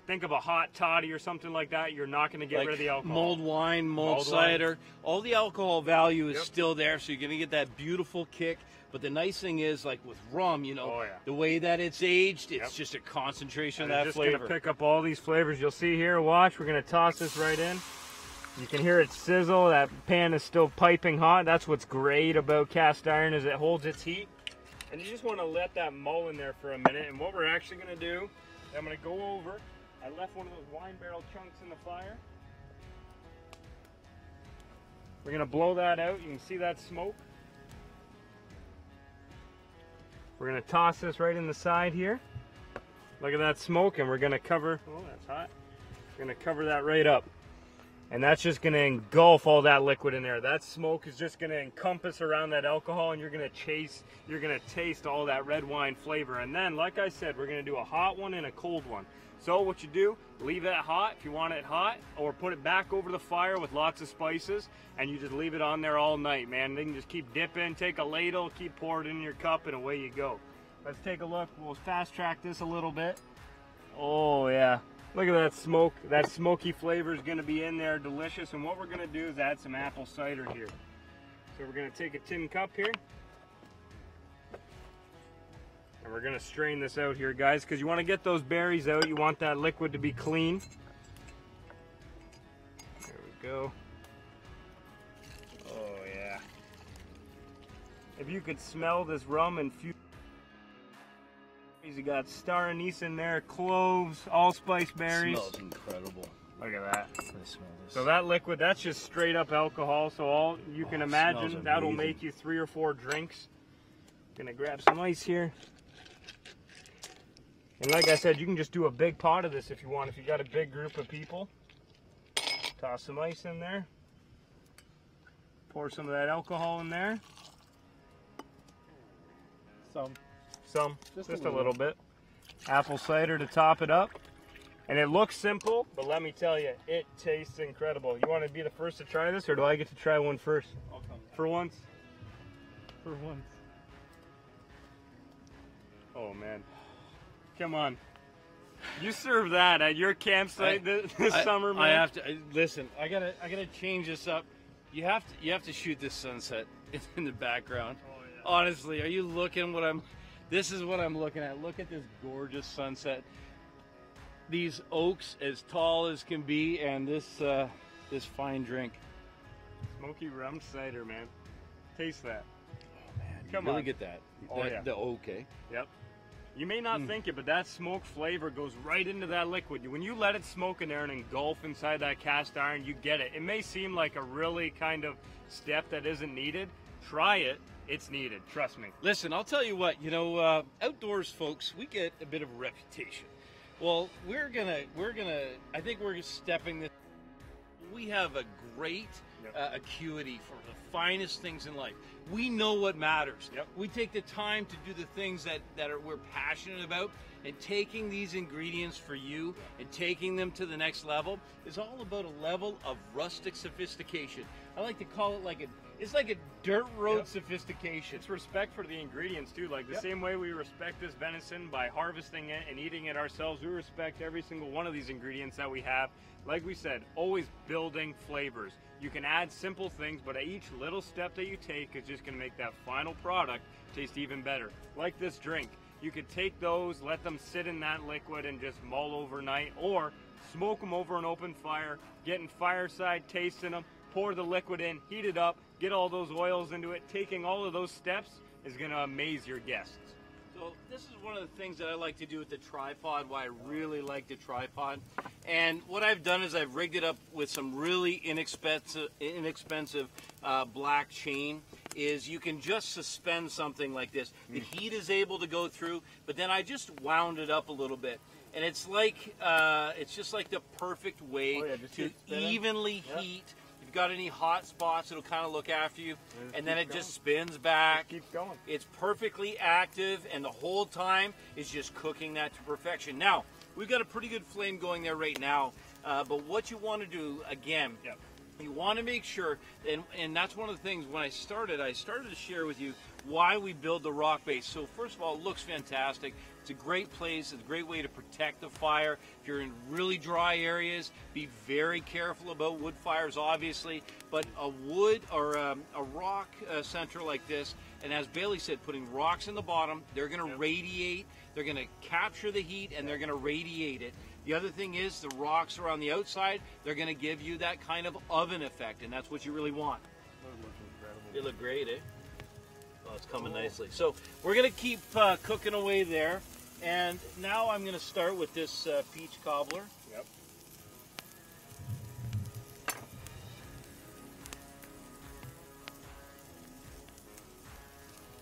think of a hot toddy or something like that, you're not going to get rid of the alcohol. Mulled wine, mulled cider, all the alcohol value is still there, so you're going to get that beautiful kick. But the nice thing is, like with rum, the way that it's aged, it's just a concentration of that flavor. Just going to pick up all these flavors. You'll see here, watch, we're going to toss this right in. You can hear it sizzle. That pan is still piping hot. That's what's great about cast iron, is it holds its heat. And you just want to let that mull in there for a minute. And what we're actually going to do, I'm going to go over. I left one of those wine barrel chunks in the fire. We're going to blow that out. You can see that smoke. We're going to toss this right in the side here. Look at that smoke, and we're going to cover, oh, that's hot. We're going to cover that right up. And that's just going to engulf all that liquid in there. That smoke is just going to encompass around that alcohol, and you're going to taste all that red wine flavor. And then, like I said, we're going to do a hot one and a cold one. So what you do, leave that hot if you want it hot, or put it back over the fire with lots of spices, and you just leave it on there all night, man. They can just keep dipping, take a ladle, keep pouring it in your cup, and away you go. Let's take a look. We'll fast track this a little bit. Oh yeah. Look at that smoke. That smoky flavor is going to be in there, delicious. And what we're going to do is add some apple cider here. So we're going to take a tin cup here. And we're going to strain this out here, guys, because you want to get those berries out. You want that liquid to be clean. There we go. Oh, yeah. If you could smell this rum infused. You got star anise in there, cloves, allspice berries. Smells incredible. Look at that. I smell this. So that liquid, that's just straight up alcohol. So all you can imagine, that'll make you 3 or 4 drinks. Gonna grab some ice here. And like I said, you can just do a big pot of this if you want. If you got a big group of people, toss some ice in there. Pour some of that alcohol in there. Just a little bit. Apple cider to top it up. And it looks simple, but let me tell you, it tastes incredible. You want to be the first to try this, or do I get to try one first? I'll come. For once? For once. Oh man. Come on. You serve that at your campsite this summer, man. I have to listen. I gotta change this up. You have to shoot this sunset in the background. Oh, yeah. Honestly, are you looking what I'm? This is what I'm looking at. Look at this gorgeous sunset. These oaks as tall as can be, and this fine drink. Smoky rum cider, man. Taste that. Oh man, Come really on. Get that. Oh, yeah. The oak, eh? Yep. You may not think it, but that smoke flavor goes right into that liquid. When you let it smoke in there and engulf inside that cast iron, you get it. It may seem like a really kind of step that isn't needed. try it. It's needed, trust me. Listen, I'll tell you what, you know, outdoors folks, we get a bit of a reputation. Well, I think we're stepping this. We have a great acuity for the finest things in life. We know what matters. Yep. We take the time to do the things that we're passionate about, and taking these ingredients for you and taking them to the next level is all about a level of rustic sophistication. I like to call it it's like a dirt road sophistication. It's respect for the ingredients too. Like the same way we respect this venison by harvesting it and eating it ourselves, we respect every single one of these ingredients that we have. Like we said, always building flavors. You can add simple things, but each little step that you take is just gonna make that final product taste even better. Like this drink. You could take those, let them sit in that liquid and just mull overnight, or smoke them over an open fire, getting fireside, tasting them, pour the liquid in, heat it up, get all those oils into it. Taking all of those steps is going to amaze your guests. So this is one of the things that I like to do with the tripod, why I really like the tripod. And what I've done is I've rigged it up with some really inexpensive black chain. Is you can just suspend something like this. The heat is able to go through, but then I just wound it up a little bit. And it's just like the perfect way to evenly heat. If you've got any hot spots, it'll kind of look after you, and then it just spins back. Keeps going. It's perfectly active, and the whole time is just cooking that to perfection. Now, we've got a pretty good flame going there right now, but what you want to do, again, you want to make sure, and that's one of the things, when I started to share with you why we build the rock base. So first of all, it looks fantastic. It's a great place. It's a great way to protect the fire. If you're in really dry areas, be very careful about wood fires, obviously. But a wood or a rock center like this, and as Bailey said, putting rocks in the bottom, they're going to radiate. They're going to capture the heat, and they're going to radiate it. The other thing is the rocks are on the outside. They're going to give you that kind of oven effect, and that's what you really want. They look great, eh? Oh, it's coming nicely. So we're going to keep cooking away there. And now I'm going to start with this peach cobbler. Yep.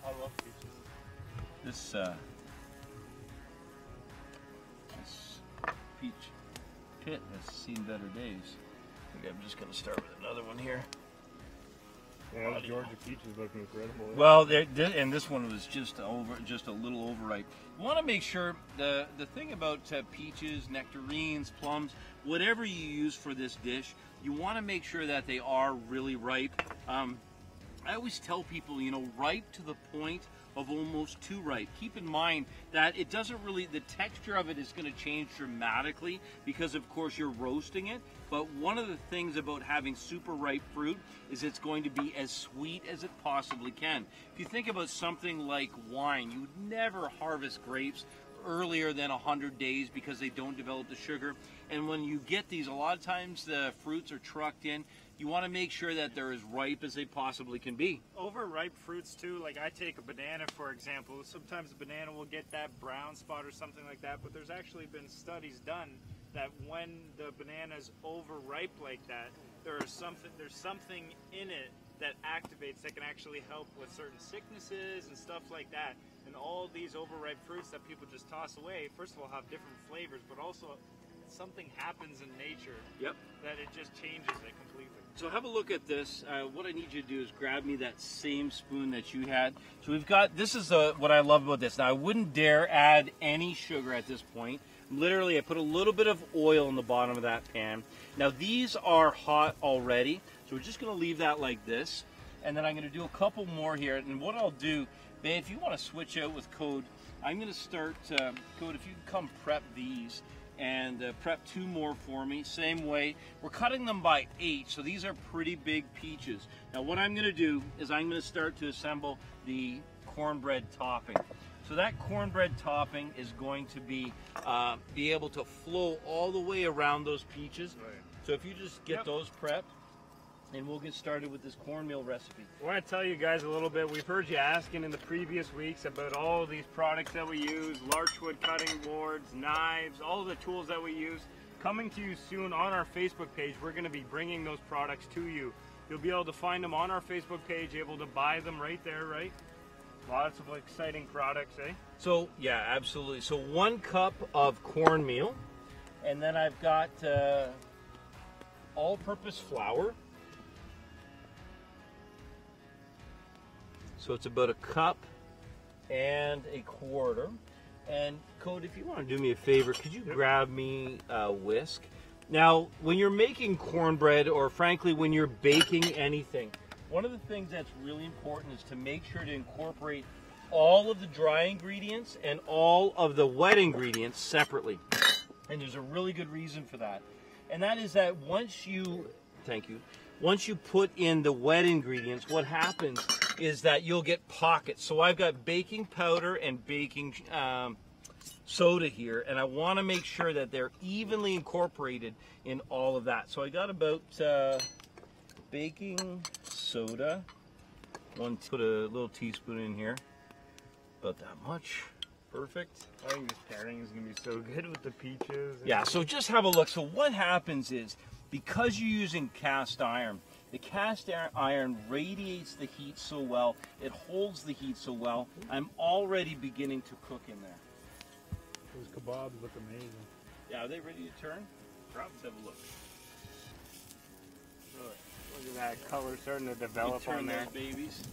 I love peaches. This peach pit has seen better days. I think I'm just going to start with another one here. Yeah, the Georgia peach is looking incredible. Well, and this one was just a little overripe. You want to make sure the thing about peaches, nectarines, plums, whatever you use for this dish, you want to make sure that they are really ripe. I always tell people, you know, ripe to the point of almost too ripe. Keep in mind that it doesn't really, the texture of it is going to change dramatically because of course you're roasting it. But one of the things about having super ripe fruit is it's going to be as sweet as it possibly can. If you think about something like wine, you would never harvest grapes earlier than 100 days because they don't develop the sugar. And when you get these, a lot of times the fruits are trucked in. You want to make sure that they're as ripe as they possibly can be. Overripe fruits too, like I take a banana for example, sometimes the banana will get that brown spot or something like that, but there's actually been studies done that when the banana's overripe like that, there's something in it that activates, that can actually help with certain sicknesses and stuff like that. And all these overripe fruits that people just toss away, first of all, have different flavors, but also something happens in nature that it just changes it completely. So have a look at this. What I need you to do is grab me that same spoon that you had. So we've got, this is what I love about this. Now I wouldn't dare add any sugar at this point. Literally I put a little bit of oil in the bottom of that pan. Now these are hot already, so we're just going to leave that like this. And then I'm going to do a couple more here. And what I'll do, babe, if you want to switch out with Code, I'm going to start, Code, if you can come prep these. And prep 2 more for me, same way. We're cutting them by 8, so these are pretty big peaches. Now what I'm going to do is I'm going to start to assemble the cornbread topping. So that cornbread topping is going to be able to flow all the way around those peaches. Right. So if you just get those prepped, and we'll get started with this cornmeal recipe. I want to tell you guys a little bit. We've heard you asking in the previous weeks about all of these products that we use, larchwood cutting boards, knives, all of the tools that we use. coming to you soon on our Facebook page. We're going to be bringing those products to you. You'll be able to find them on our Facebook page, able to buy them right there, right? Lots of exciting products, eh? So, yeah, absolutely. So 1 cup of cornmeal, and then I've got all-purpose flour. So it's about 1 cup and 1/4. And Cody, if you want to do me a favor, could you grab me a whisk? Now, when you're making cornbread, or frankly, when you're baking anything, one of the things that's really important is to make sure to incorporate all of the dry ingredients and all of the wet ingredients separately. And there's a really good reason for that. And that is that once you, once you put in the wet ingredients, what happens is that you'll get pockets. So I've got baking powder and baking soda here, and I want to make sure that they're evenly incorporated in all of that. So I got about baking soda, put a little teaspoon in here, about that much. Perfect. I think this pairing is going to be so good with the peaches. Yeah, so just have a look. So what happens is, because you're using cast iron, the cast iron radiates the heat so well, it holds the heat so well, I'm already beginning to cook in there. Those kebabs look amazing. Yeah, are they ready to turn? Let's have a look. Look at that color starting to develop Turn on there. those babies.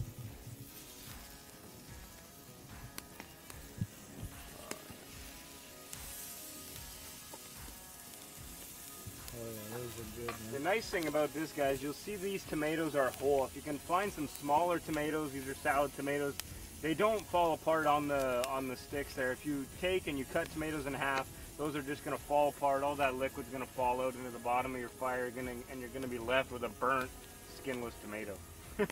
Oh yeah, those are good, man. The nice thing about this, guys, you'll see these tomatoes are whole. If you can find some smaller tomatoes, these are salad tomatoes, they don't fall apart on the sticks there. If you take and you cut tomatoes in half, those are just going to fall apart. All that liquid's going to fall out into the bottom of your fire, and you're going to be left with a burnt, skinless tomato.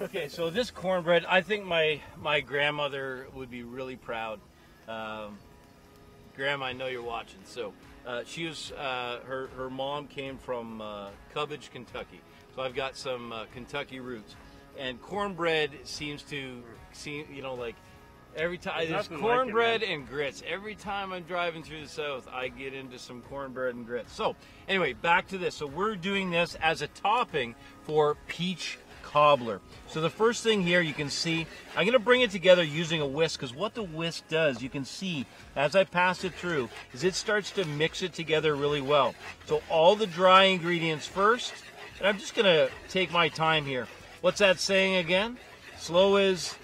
Okay, so this cornbread, I think my grandmother would be really proud. Grandma, I know you're watching. So she was her mom came from Cubbage, Kentucky. So I've got some Kentucky roots, and cornbread seems to like every time there's cornbread and grits. Every time I'm driving through the South, I get into some cornbread and grits. So anyway, back to this. So we're doing this as a topping for peach cobbler. So the first thing here, you can see, I'm going to bring it together using a whisk, because what the whisk does, you can see as I pass it through, is it starts to mix it together really well. So all the dry ingredients first, and I'm just going to take my time here. What's that saying again? Slow is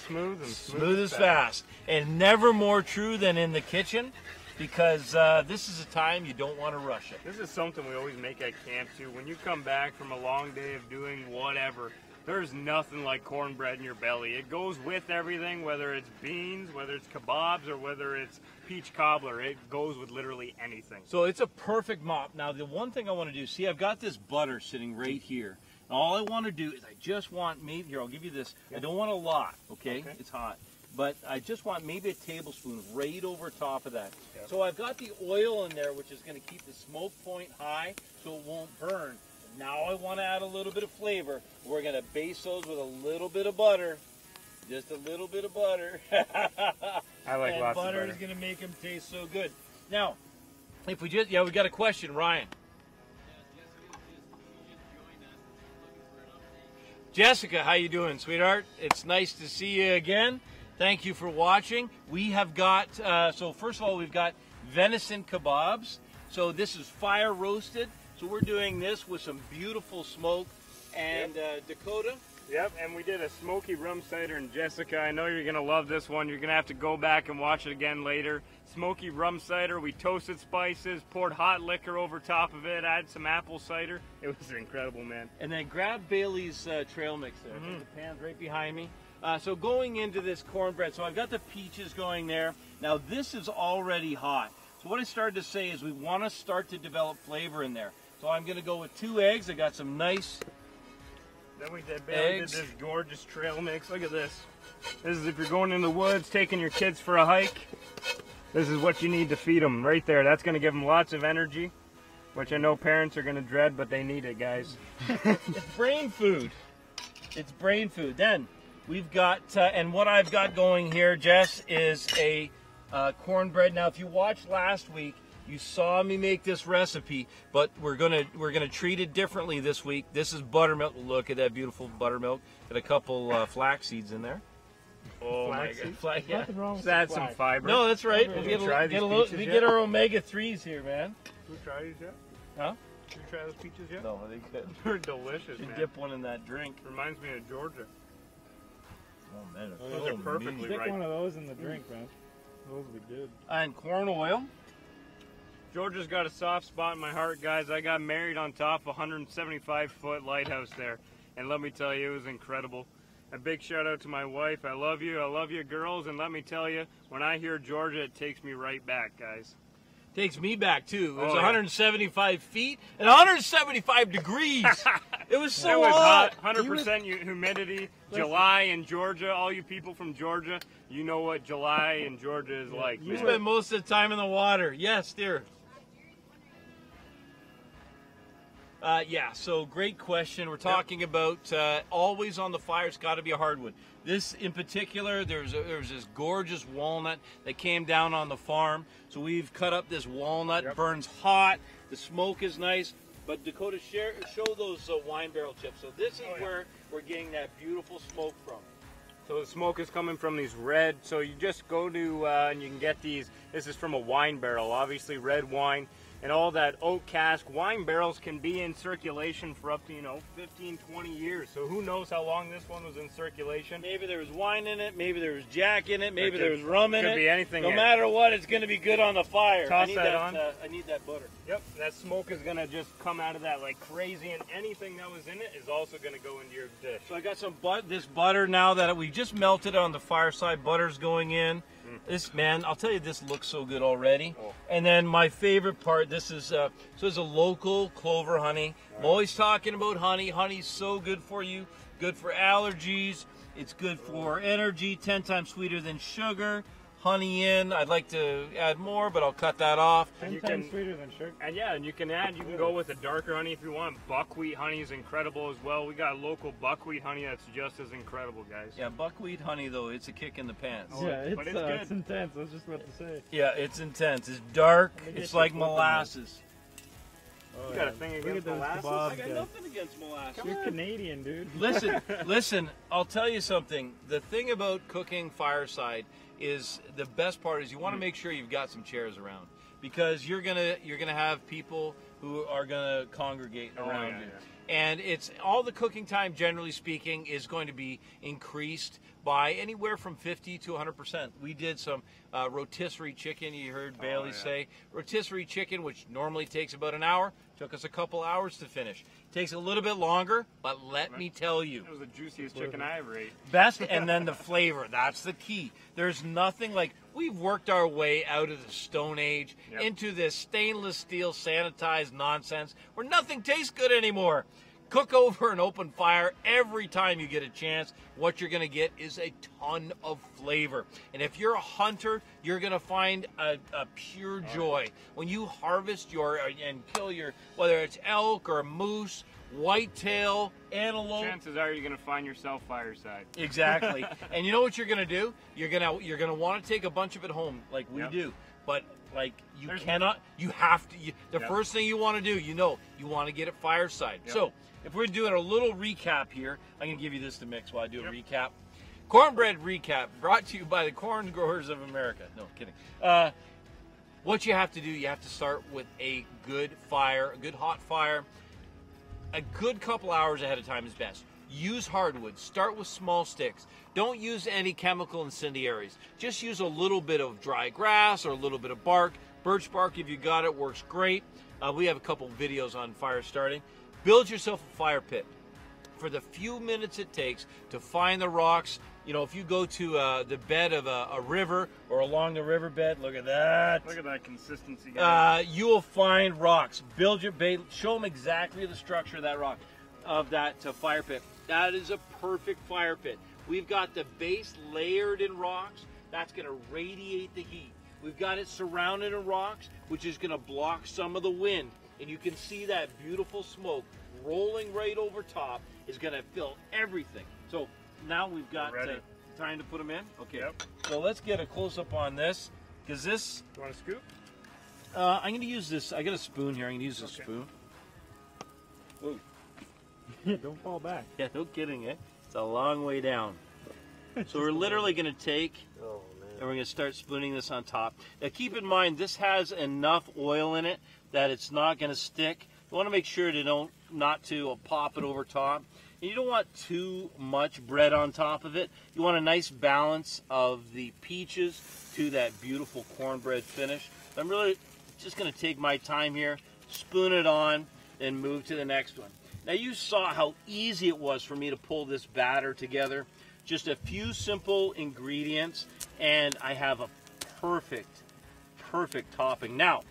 smooth, and smooth is fast. And never more true than in the kitchen, because this is a time you don't want to rush it. This is something we always make at camp too. When you come back from a long day of doing whatever, there's nothing like cornbread in your belly. It goes with everything, whether it's beans, whether it's kebabs, or whether it's peach cobbler. It goes with literally anything. So it's a perfect mop. Now the one thing I want to do, see, I've got this butter sitting right here. And all I want to do is I just want maybe, here, I'll give you this. I don't want a lot, okay? It's hot. But I just want maybe a tablespoon right over top of that. Yep. So I've got the oil in there, which is going to keep the smoke point high so it won't burn. Now I want to add a little bit of flavor. We're going to base those with a little bit of butter. Just a little bit of butter. I like lots of butter. Butter is going to make them taste so good. Now, if we just, we got a question, Ryan. Jessica, how you doing, sweetheart? It's nice to see you again. Thank you for watching. We have got, so first of all, we've got venison kebabs. So this is fire roasted. So we're doing this with some beautiful smoke. And Dakota? Yep, and we did a smoky rum cider. And Jessica, I know you're going to love this one. You're going to have to go back and watch it again later. Smoky rum cider. We toasted spices, poured hot liquor over top of it, added some apple cider. It was incredible, man. And then grab Bailey's trail mix there. The pan's right behind me. So going into this cornbread, so I've got the peaches going there. Now this is already hot. So what I started to say is we want to start to develop flavor in there. So I'm going to go with 2 eggs. I got some nice Then we did this gorgeous trail mix. Look at this. This is if you're going in the woods, taking your kids for a hike. This is what you need to feed them right there. That's going to give them lots of energy, which I know parents are going to dread, but they need it, guys. It's brain food. It's brain food. Then we've got, and what I've got going here, Jess, is a cornbread. Now, if you watched last week, You saw me make this recipe, but we're gonna treat it differently this week. This is buttermilk. Look at that beautiful buttermilk. Got a couple flax seeds in there. Oh my god. Yeah. Nothing wrong with Add flax. some fiber. No, that's right. Did We you try these peaches we yet? get our omega-3s here, man. Did you try these yet? Huh? Did you try those peaches yet? No, they good. They're delicious, You man. dip one in that drink. Reminds me of Georgia. Oh man, Those are perfectly Stick ripe. one of those in the drink, man. Those would be good. And corn oil. Georgia's got a soft spot in my heart, guys. I got married on top of a 175-foot lighthouse there. And let me tell you, it was incredible. A big shout out to my wife. I love you girls. And let me tell you, when I hear Georgia, it takes me right back, guys. Takes me back too. It was Oh, yeah. 175 feet and 175 degrees. It was so It was hot. hot, 100% humidity. July in Georgia, all you people from Georgia, you know what July in Georgia is like. You man. spend most of the time in the water. Yes, dear. Yeah, so great question. We're talking about always on the fire. It's got to be a hardwood. This in particular, there's this gorgeous walnut that came down on the farm. So we've cut up this walnut. Yep. Burns hot. The smoke is nice. But Dakota, show those wine barrel chips. So this is where we're getting that beautiful smoke from. So the smoke is coming from these red, so you just go to, and you can get these, this is from a wine barrel, obviously red wine, and all that oak cask. Wine barrels can be in circulation for up to, 15, 20 years. So who knows how long this one was in circulation. Maybe there was wine in it, maybe there was Jack in it, maybe There there was rum in it. could be anything No in it. matter what, it's going to be good on the fire. Toss I need that on. I need that butter. Yep, that smoke is going to just come out of that like crazy, and anything that was in it is also going to go into your dish. So I got some this butter now that we just melted on the fireside. Butter's going in. This, man, I'll tell you, this looks so good already. Oh. And then my favorite part, this is so it's a local clover honey. I'm always talking about honey. Honey's so good for you. Good for allergies. It's good for energy. 10 times sweeter than sugar. Honey in. I'd like to add more, but I'll cut that off. 10 you times can- sweeter than sugar. And yeah, and you can go with a darker honey if you want. Buckwheat honey is incredible as well. We got local buckwheat honey that's just as incredible, guys. Yeah, buckwheat honey though, it's a kick in the pants. Yeah, but it's, it's good. it's intense. I was just about to say. Yeah, it's intense. It's dark. Let me get It's your like flip on molasses. Oh, You got a thing Look against at those molasses? kebabs, I got guys. nothing against molasses. You're Canadian, dude. Listen, I'll tell you something. The thing about cooking fireside is the best part is you want to make sure you've got some chairs around, because you're gonna have people who are gonna congregate around yeah, you. yeah. And it's all the cooking time, generally speaking, is going to be increased by anywhere from 50 to 100%. We did some rotisserie chicken. You heard Bailey yeah. say rotisserie chicken, which normally takes about an hour, took us a couple hours to finish. Takes a little bit longer, but let me tell you, It was the juiciest chicken I ever ate. best, and then the flavor. That's the key. There's nothing like, we've worked our way out of the Stone Age Yep. into this stainless steel sanitized nonsense where nothing tastes good anymore. Cook over an open fire every time you get a chance. What you're going to get is a ton of flavor. And if you're a hunter, you're going to find a pure joy. When you harvest and kill your, whether it's elk or moose, whitetail, antelope. Chances are you're going to find yourself fireside. Exactly. And you know what you're going to do? You're going to want to take a bunch of it home like we Yep. do. But like you There's- cannot, you have to, the Yep. first thing you want to do, you want to get it fireside. Yep. So if we're doing a little recap here, I'm going to give you this to mix while I do a recap. Cornbread recap brought to you by the Corn Growers of America. No, kidding. What you have to do, you have to start with a good fire, a good hot fire. A good couple hours ahead of time is best. Use hardwood. Start with small sticks. Don't use any chemical incendiaries. Just use a little bit of dry grass or a little bit of bark. Birch bark, if you got it, works great. We have a couple videos on fire starting. Build yourself a fire pit. For the few minutes it takes to find the rocks, if you go to the bed of a river or along the riverbed, look at that. Look at that consistency, guys. You will find rocks. Build your bait. Show them exactly the structure of that rock, of that fire pit. That is a perfect fire pit. We've got the base layered in rocks. That's going to radiate the heat. We've got it surrounded in rocks, which is going to block some of the wind. And you can see that beautiful smoke rolling right over top is going to fill everything. So now we've got time to put them in. Okay. Yep. So let's get a close-up on this, because this, You want to scoop? I'm going to use this. I got a spoon here. I'm going to use a spoon. Whoa. Don't fall back. Yeah, no kidding, eh? It's a long way down. So we're literally going to take, and we're going to start spooning this on top. Now keep in mind, this has enough oil in it that it's not going to stick. You want to make sure to not to pop it over top. And you don't want too much bread on top of it. You want a nice balance of the peaches to that beautiful cornbread finish. I'm really just going to take my time here, spoon it on, and move to the next one. Now you saw how easy it was for me to pull this batter together. Just a few simple ingredients, and I have a perfect topping. Now,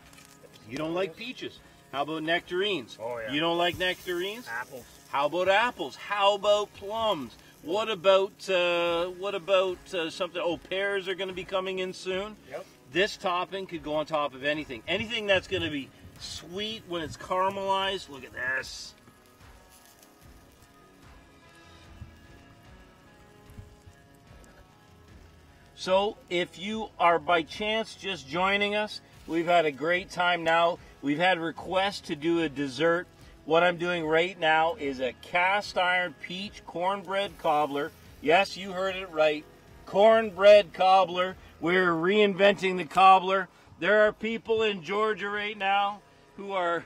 you don't like peaches. How about nectarines? Oh, yeah. You don't like nectarines? Apples. How about apples? How about plums? What about something? Oh, pears are going to be coming in soon. Yep. This topping could go on top of anything. Anything that's going to be sweet when it's caramelized. Look at this. So if you are by chance just joining us, we've had a great time now. We've had requests to do a dessert. What I'm doing right now is a cast iron peach cornbread cobbler. Yes, you heard it right. Cornbread cobbler. We're reinventing the cobbler. There are people in Georgia right now who are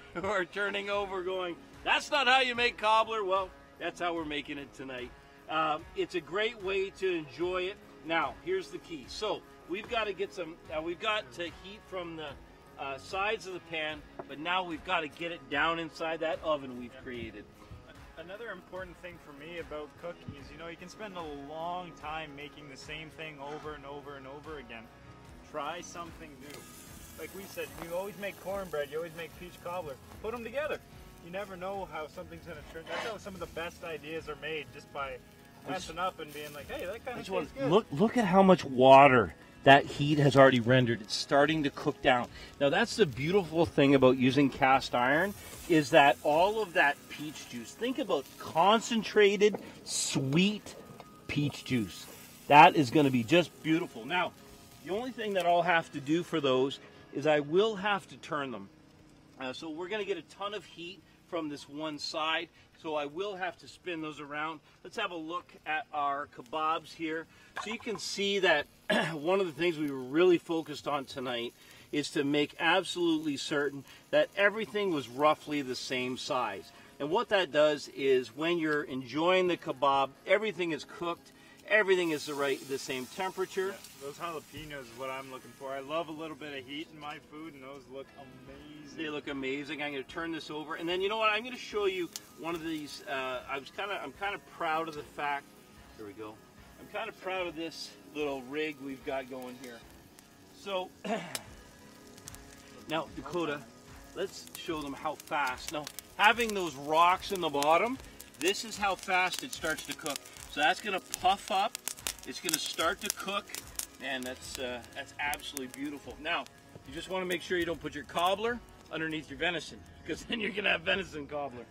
turning over going, that's not how you make cobbler. Well, that's how we're making it tonight. It's a great way to enjoy it. Now, here's the key. So we've got to get some, we've got to heat from the sides of the pan, but now we've got to get it down inside that oven we've created. Another important thing for me about cooking is, you know, you can spend a long time making the same thing over and over and over again. Try something new. Like we said, you always make cornbread, you always make peach cobbler. Put them together. You never know how something's going to turn. That's how some of the best ideas are made, just by messing up and being like, hey, that kind of tastes good. Look at how much water that heat has already rendered. It's starting to cook down. Now that's the beautiful thing about using cast iron, is that all of that peach juice, think about concentrated sweet peach juice. That is going to be just beautiful. Now, the only thing that I'll have to do for those is I will have to turn them. So we're going to get a ton of heat from this one side, so I will have to spin those around. Let's have a look at our kebabs here. So you can see that one of the things we were really focused on tonight is to make absolutely certain that everything was roughly the same size. And what that does is when you're enjoying the kebab, everything is cooked, everything is the same temperature. Yeah, those jalapenos is what I'm looking for. I love a little bit of heat in my food, and those look amazing. They look amazing. I'm going to turn this over, and then you know what? I'm going to show you one of these. I'm kind of proud of the fact. Here we go. I'm kind of proud of this little rig we've got going here. So now, Dakota, let's show them how fast. Now, having those rocks in the bottom, this is how fast it starts to cook. So that's going to puff up. It's going to start to cook, and that's absolutely beautiful. Now, you just want to make sure you don't put your cobbler underneath your venison, because then you're going to have venison cobbler.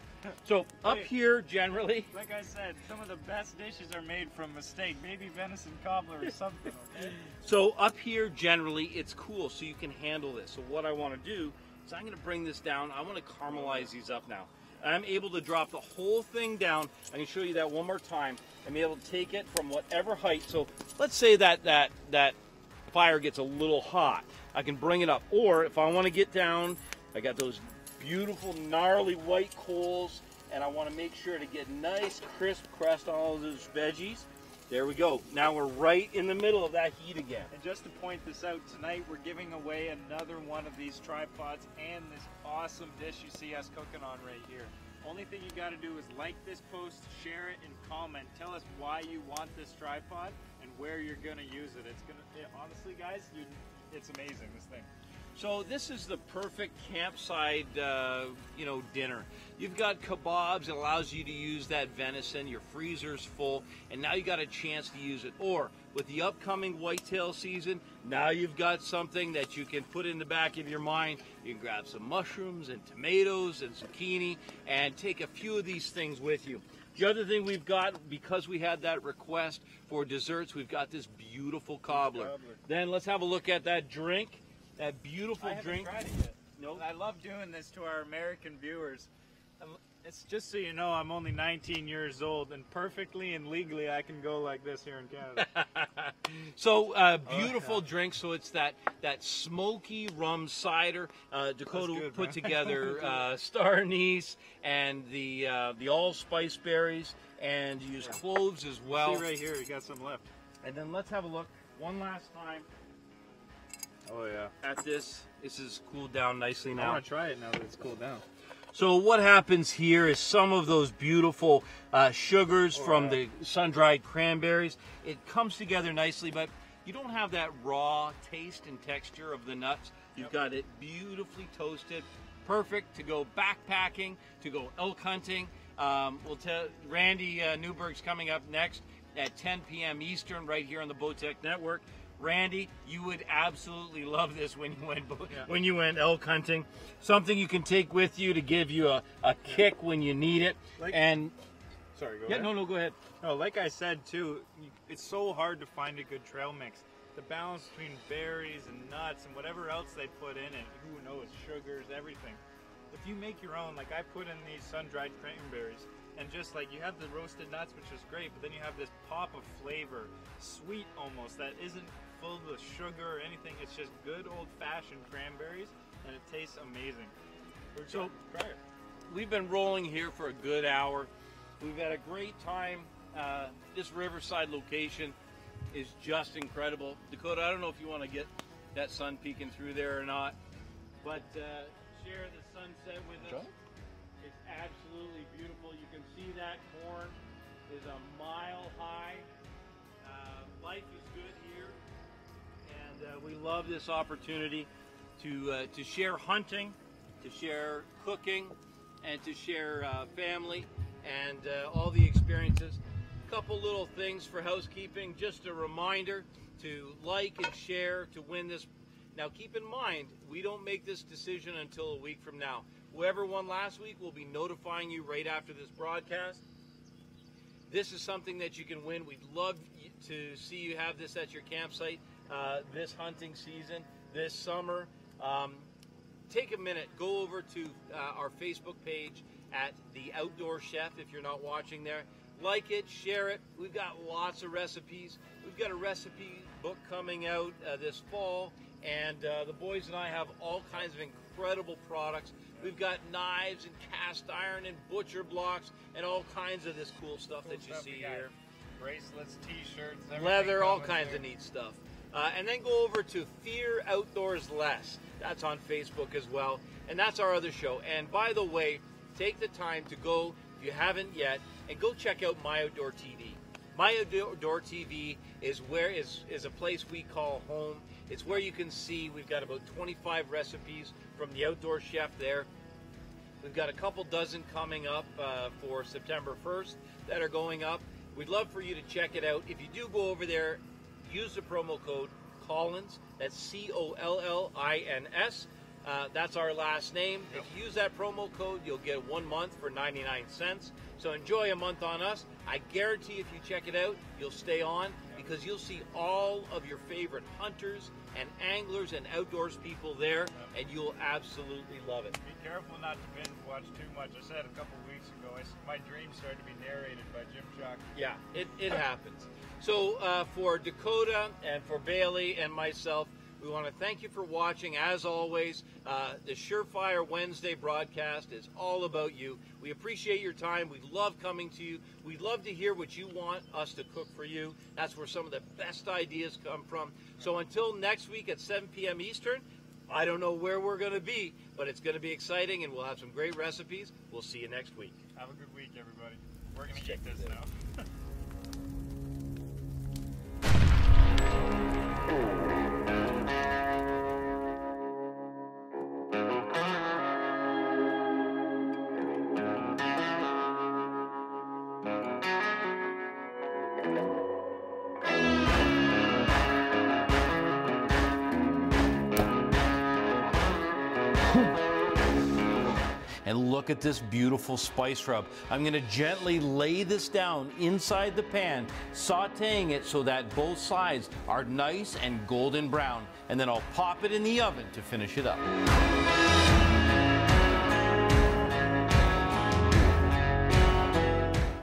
So up here, generally, like I said, some of the best dishes are made from mistake. Maybe venison cobbler or something. Okay. So up here, generally, it's cool, so you can handle this. So what I want to do is I'm going to bring this down. I want to caramelize these up now. I'm able to drop the whole thing down. I can show you that one more time. I'm able to take it from whatever height. So let's say that fire gets a little hot. I can bring it up. Or if I want to get down, I got those beautiful gnarly white coals, and I want to make sure to get nice crisp crust on all of those veggies. There we go. Now we're right in the middle of that heat again. And just to point this out, tonight we're giving away another one of these tripods and this awesome dish you see us cooking on right here. Only thing you got to do is like this post, share it, and comment. Tell us why you want this tripod and where you're going to use it. Honestly, guys, it's amazing, this thing. So this is the perfect campsite, dinner. You've got kebabs. It allows you to use that venison. Your freezer's full, and now you got a chance to use it. Or with the upcoming whitetail season, now you've got something that you can put in the back of your mind. You can grab some mushrooms and tomatoes and zucchini and take a few of these things with you. The other thing we've got, because we had that request for desserts, we've got this beautiful cobbler. Then let's have a look at that drink. That beautiful drink. I haven't tried it yet. Nope. I love doing this to our American viewers. It's just so you know, I'm only 19 years old, and perfectly and legally I can go like this here in Canada. So beautiful drink. So it's that smoky rum cider. Dakota good, put man. together star anise and the allspice berries, and you use cloves as well. See right here, you got some left. And then let's have a look one last time Oh yeah. at this. This is cooled down nicely I now. want to try it now that it's cooled down. So what happens here is some of those beautiful sugars from the sun-dried cranberries, it comes together nicely, but you don't have that raw taste and texture of the nuts. You've got it beautifully toasted, perfect to go backpacking, to go elk hunting. We'll tell Randy Newberg's coming up next at 10 p.m. Eastern right here on the Bowtech Network. Randy, you would absolutely love this when you went elk hunting. Something you can take with you to give you a kick when you need it. Sorry, go Yeah, ahead. no, go ahead. No, like I said too, it's so hard to find a good trail mix. The balance between berries and nuts and whatever else they put in it, who knows, sugars, everything. If you make your own, like I put in these sun-dried cranberries, and just like you have the roasted nuts, which is great, but then you have this pop of flavor, sweet almost, that isn't full of sugar or anything. It's just good old-fashioned cranberries, and it tastes amazing. So try it. we've been rolling here for a good hour. We've had a great time. This Riverside location is just incredible. Dakota, I don't know if you want to get that sun peeking through there or not, but share the sunset with us. Sure. It's absolutely beautiful. You can see that corn is a mile high. Life is good here, and we love this opportunity to share hunting, to share cooking, and to share family and all the experiences. A couple little things for housekeeping. Just a reminder to like and share to win this. Now keep in mind, we don't make this decision until a week from now. Whoever won last week will be notifying you right after this broadcast. This is something that you can win. We'd love to see you have this at your campsite this hunting season, this summer. Take a minute, go over to our Facebook page at The Outdoor Chef if you're not watching there. Like it, share it. We've got lots of recipes. We've got a recipe book coming out this fall, and the boys and I have all kinds of incredible products. We've got knives and cast iron and butcher blocks and all kinds of this cool stuff that you see here. Bracelets, t-shirts, Leather, all kinds of neat stuff. And then go over to Fear Outdoors Less. That's on Facebook as well. And that's our other show. And by the way, take the time to go, if you haven't yet, and go check out My Outdoor TV. My Outdoor TV is a place we call home. It's where you can see we've got about 25 recipes from the Outdoor Chef there. We've got a couple dozen coming up for September 1st that are going up. We'd love for you to check it out. If you do go over there, use the promo code Collins. That's COLLINS. That's our last name. If you use that promo code, you'll get 1 month for 99 cents. So enjoy a month on us. I guarantee if you check it out, you'll stay on because you'll see all of your favorite hunters and anglers and outdoors people there, and you'll absolutely love it. Be careful not to binge watch too much. I said a couple weeks ago, my dreams started to be narrated by Jim Shock. Yeah, it happens. So for Dakota and for Bailey and myself, we want to thank you for watching. As always, the Surefire Wednesday broadcast is all about you. We appreciate your time. We love coming to you. We love to hear what you want us to cook for you. That's where some of the best ideas come from. So until next week at 7 p.m. Eastern, I don't know where we're going to be, but it's going to be exciting, and we'll have some great recipes. We'll see you next week. Have a good week, everybody. We're going to get this now. And look at this beautiful spice rub. I'm going to gently lay this down inside the pan, sauteing it so that both sides are nice and golden brown. And then I'll pop it in the oven to finish it up.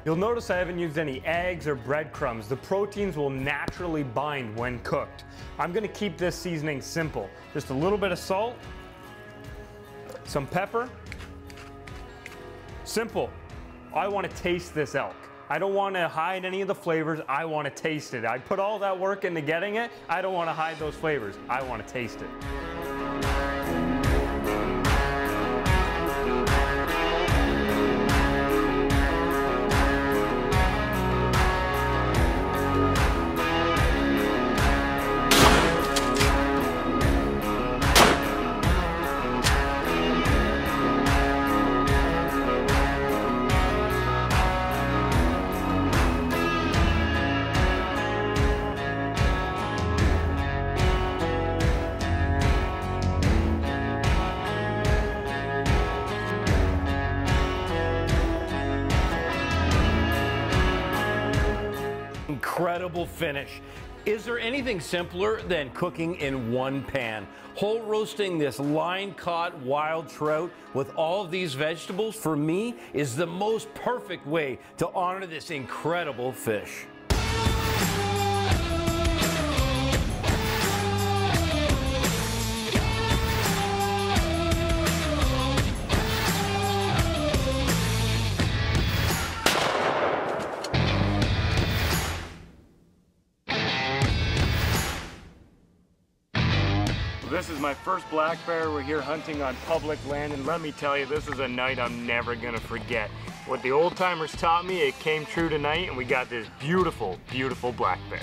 You'll notice I haven't used any eggs or breadcrumbs. The proteins will naturally bind when cooked. I'm gonna keep this seasoning simple. Just a little bit of salt, some pepper. Simple. I want to taste this elk. I don't want to hide any of the flavors. I want to taste it. I put all that work into getting it. I don't want to hide those flavors. I want to taste it. Incredible finish. Is there anything simpler than cooking in one pan? Whole roasting this line-caught wild trout with all of these vegetables, for me, is the most perfect way to honor this incredible fish. This is my first black bear. We're here hunting on public land, and let me tell you, this is a night I'm never gonna forget. What the old timers taught me, it came true tonight, and we got this beautiful, beautiful black bear.